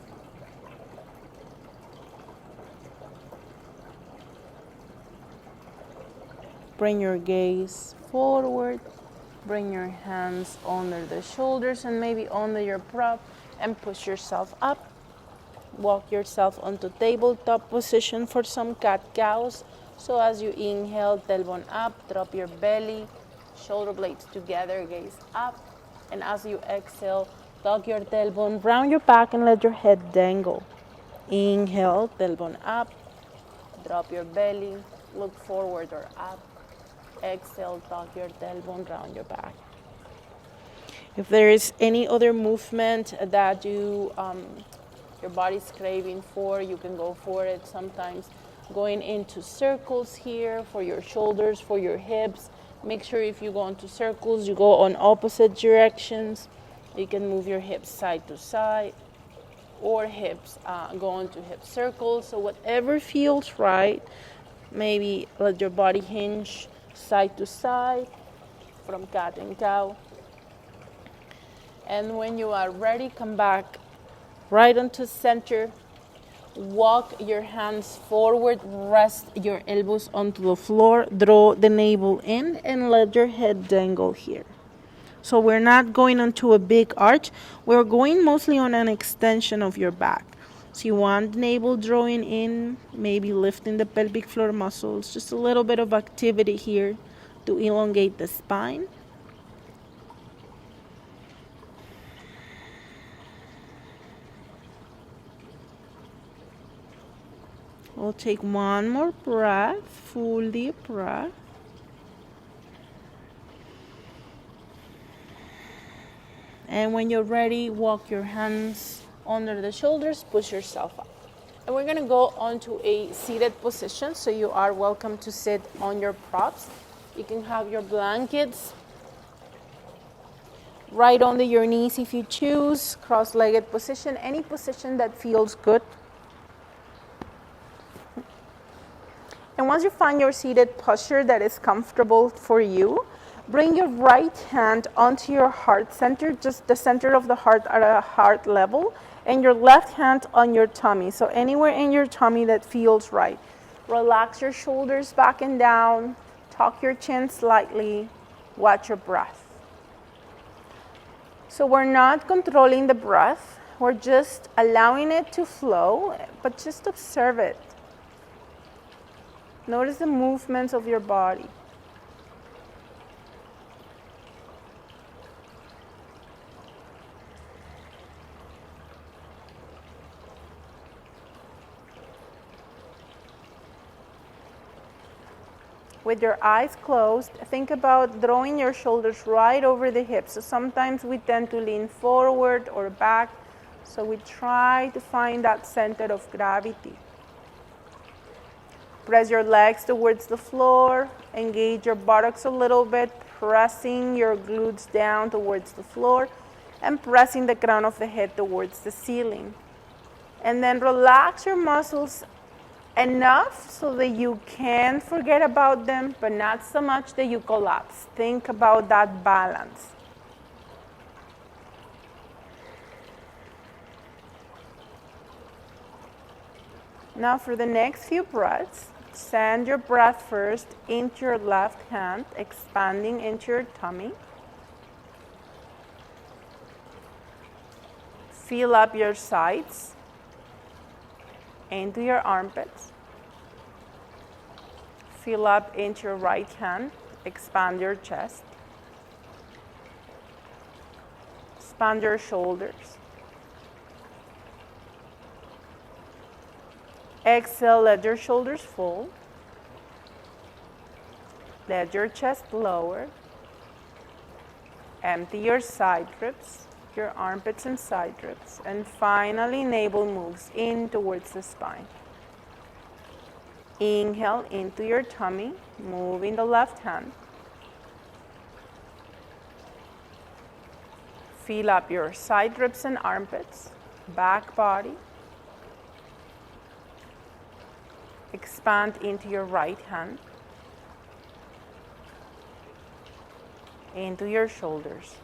Bring your gaze forward. Bring your hands under the shoulders and maybe under your prop and push yourself up. Walk yourself onto tabletop position for some cat-cows. So as you inhale, tailbone up, drop your belly, shoulder blades together, gaze up. And as you exhale, tuck your tailbone, round your back and let your head dangle. Inhale, tailbone up, drop your belly, look forward or up. Exhale, tuck your tailbone, round your back. If there is any other movement that your body's craving for, you can go for it. Sometimes going into circles here for your shoulders, for your hips. Make sure if you go into circles, you go on opposite directions. You can move your hips side to side or hips go into hip circles. So whatever feels right, maybe let your body hinge side to side from cat and cow. And when you are ready, come back right onto center. Walk your hands forward, rest your elbows onto the floor, draw the navel in and let your head dangle here. So we're not going onto a big arch, we're going mostly on an extension of your back. So you want the navel drawing in, maybe lifting the pelvic floor muscles, just a little bit of activity here to elongate the spine. We'll take one more breath, full deep breath. And when you're ready, walk your hands under the shoulders, push yourself up. And we're gonna go onto a seated position, so you are welcome to sit on your props. You can have your blankets right under your knees if you choose, cross-legged position, any position that feels good. And once you find your seated posture that is comfortable for you, bring your right hand onto your heart center, just the center of the heart at a heart level, and your left hand on your tummy. So anywhere in your tummy that feels right. Relax your shoulders back and down, tuck your chin slightly, watch your breath. So we're not controlling the breath, we're just allowing it to flow, but just observe it. Notice the movements of your body. With your eyes closed, think about drawing your shoulders right over the hips. So sometimes we tend to lean forward or back, so we try to find that center of gravity. Press your legs towards the floor, engage your buttocks a little bit, pressing your glutes down towards the floor and pressing the crown of the head towards the ceiling. And then relax your muscles enough so that you can forget about them, but not so much that you collapse. Think about that balance. Now for the next few breaths, send your breath first into your left hand, expanding into your tummy. Fill up your sides into your armpits. Fill up into your right hand, expand your chest. Expand your shoulders. Exhale, let your shoulders fold. Let your chest lower. Empty your side ribs, your armpits and side ribs. And finally, navel moves in towards the spine. Inhale into your tummy, moving the left hand. Fill up your side ribs and armpits, back body. Expand into your right hand, into your shoulders.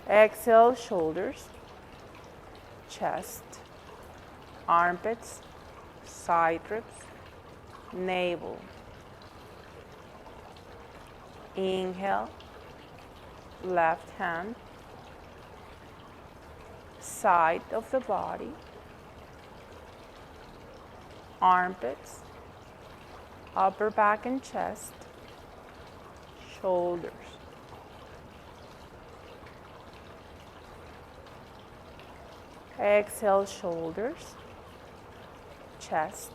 Exhale, shoulders, chest, armpits, side ribs, navel. Inhale, left hand, side of the body, armpits, upper back and chest, shoulders. Exhale, shoulders, chest,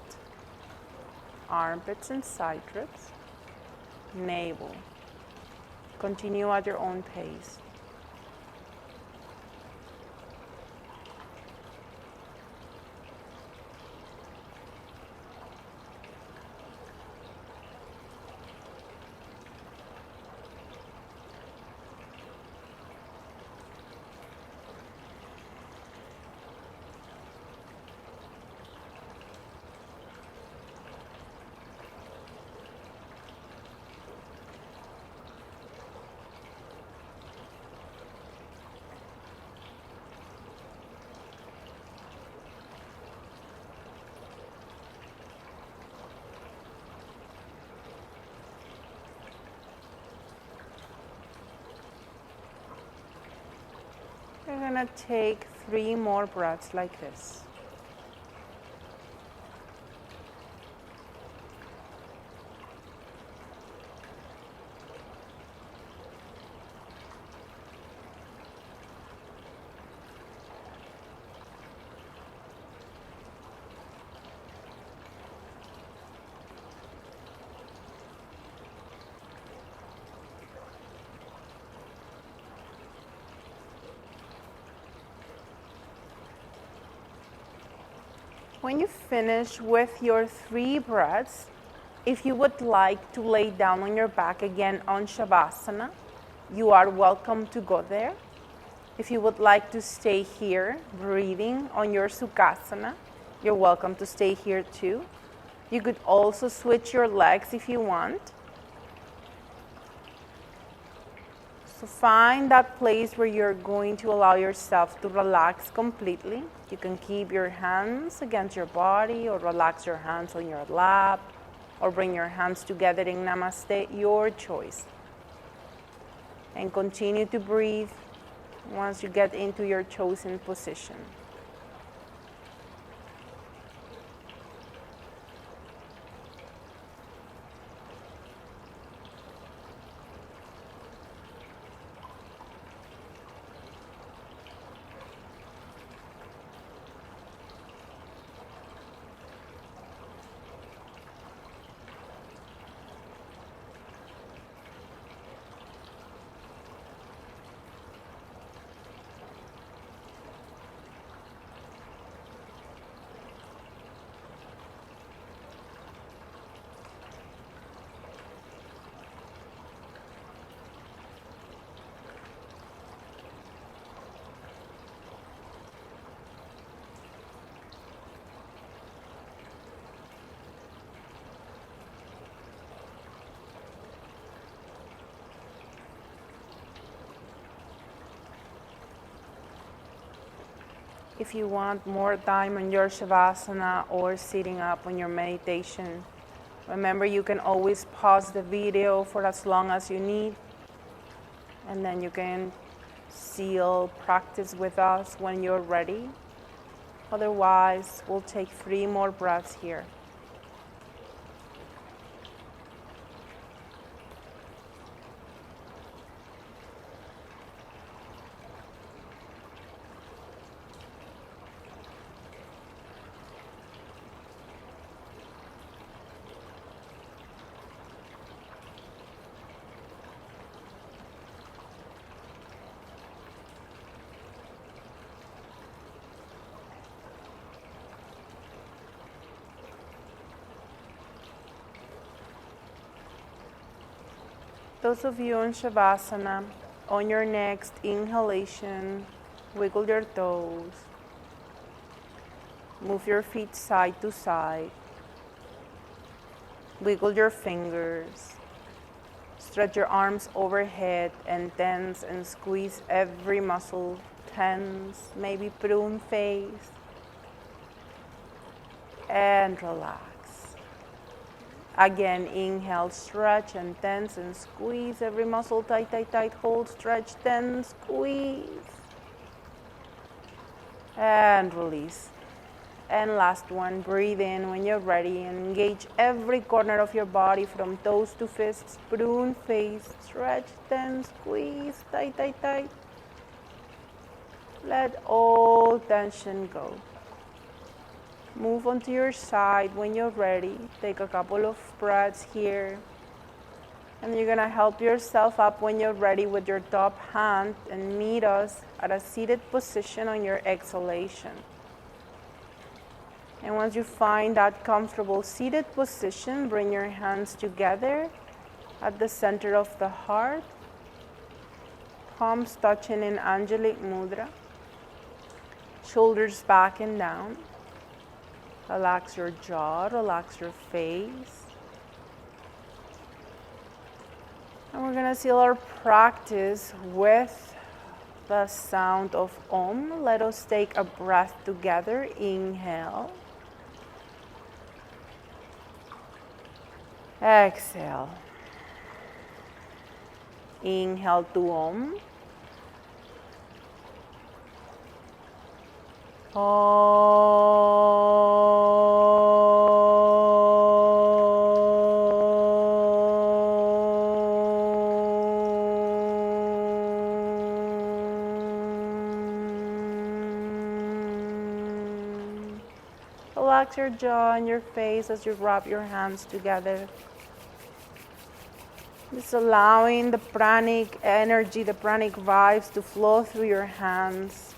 armpits and side ribs, navel. Continue at your own pace. You're gonna take 3 more breaths like this. When you finish with your 3 breaths, if you would like to lay down on your back again on Shavasana, you are welcome to go there. If you would like to stay here breathing on your Sukhasana, you're welcome to stay here too. You could also switch your legs if you want. So find that place where you're going to allow yourself to relax completely. You can keep your hands against your body or relax your hands on your lap or bring your hands together in Namaste, your choice. And continue to breathe once you get into your chosen position. If you want more time on your Shavasana or sitting up on your meditation, remember you can always pause the video for as long as you need, and then you can still practice with us when you're ready. Otherwise, we'll take 3 more breaths here. Those of you in Shavasana, on your next inhalation, wiggle your toes, move your feet side to side, wiggle your fingers, Stretch your arms overhead and tense and squeeze every muscle. Tense, maybe prune face. And relax. Again, inhale, stretch and tense and squeeze every muscle. Tight, tight, tight. Hold, stretch, tense, squeeze. And release. And last one, breathe in when you're ready and engage every corner of your body from toes to fists. Prune face, stretch, tense, squeeze, tight, tight, tight. Let all tension go. Move onto your side when you're ready. Take a couple of breaths here. And you're gonna help yourself up when you're ready with your top hand and meet us at a seated position on your exhalation. And once you find that comfortable seated position, bring your hands together at the center of the heart. Palms touching in Anjali Mudra. Shoulders back and down. Relax your jaw, relax your face. And we're going to seal our practice with the sound of Om. Let us take a breath together. Inhale. Exhale. Inhale to Om. Relax your jaw and your face as you wrap your hands together. Just allowing the pranic energy, the pranic vibes to flow through your hands.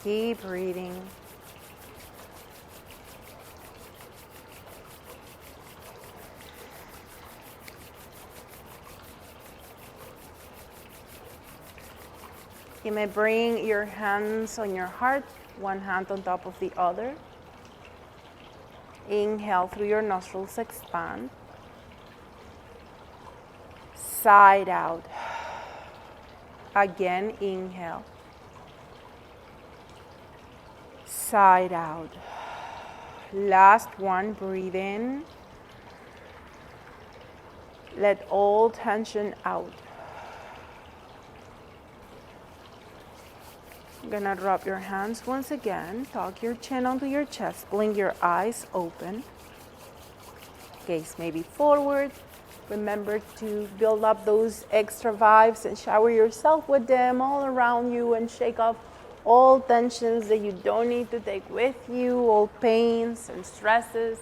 Keep breathing. You may bring your hands on your heart, one hand on top of the other. Inhale through your nostrils, expand. Side out. Again, inhale. Side out. Last one, breathe in. Let all tension out. You're gonna drop your hands once again. Tuck your chin onto your chest. Blink your eyes open. Gaze maybe forward. Remember to build up those extra vibes and shower yourself with them all around you and shake off all tensions that you don't need to take with you, all pains and stresses.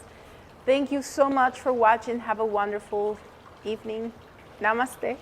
Thank you so much for watching. Have a wonderful evening. Namaste.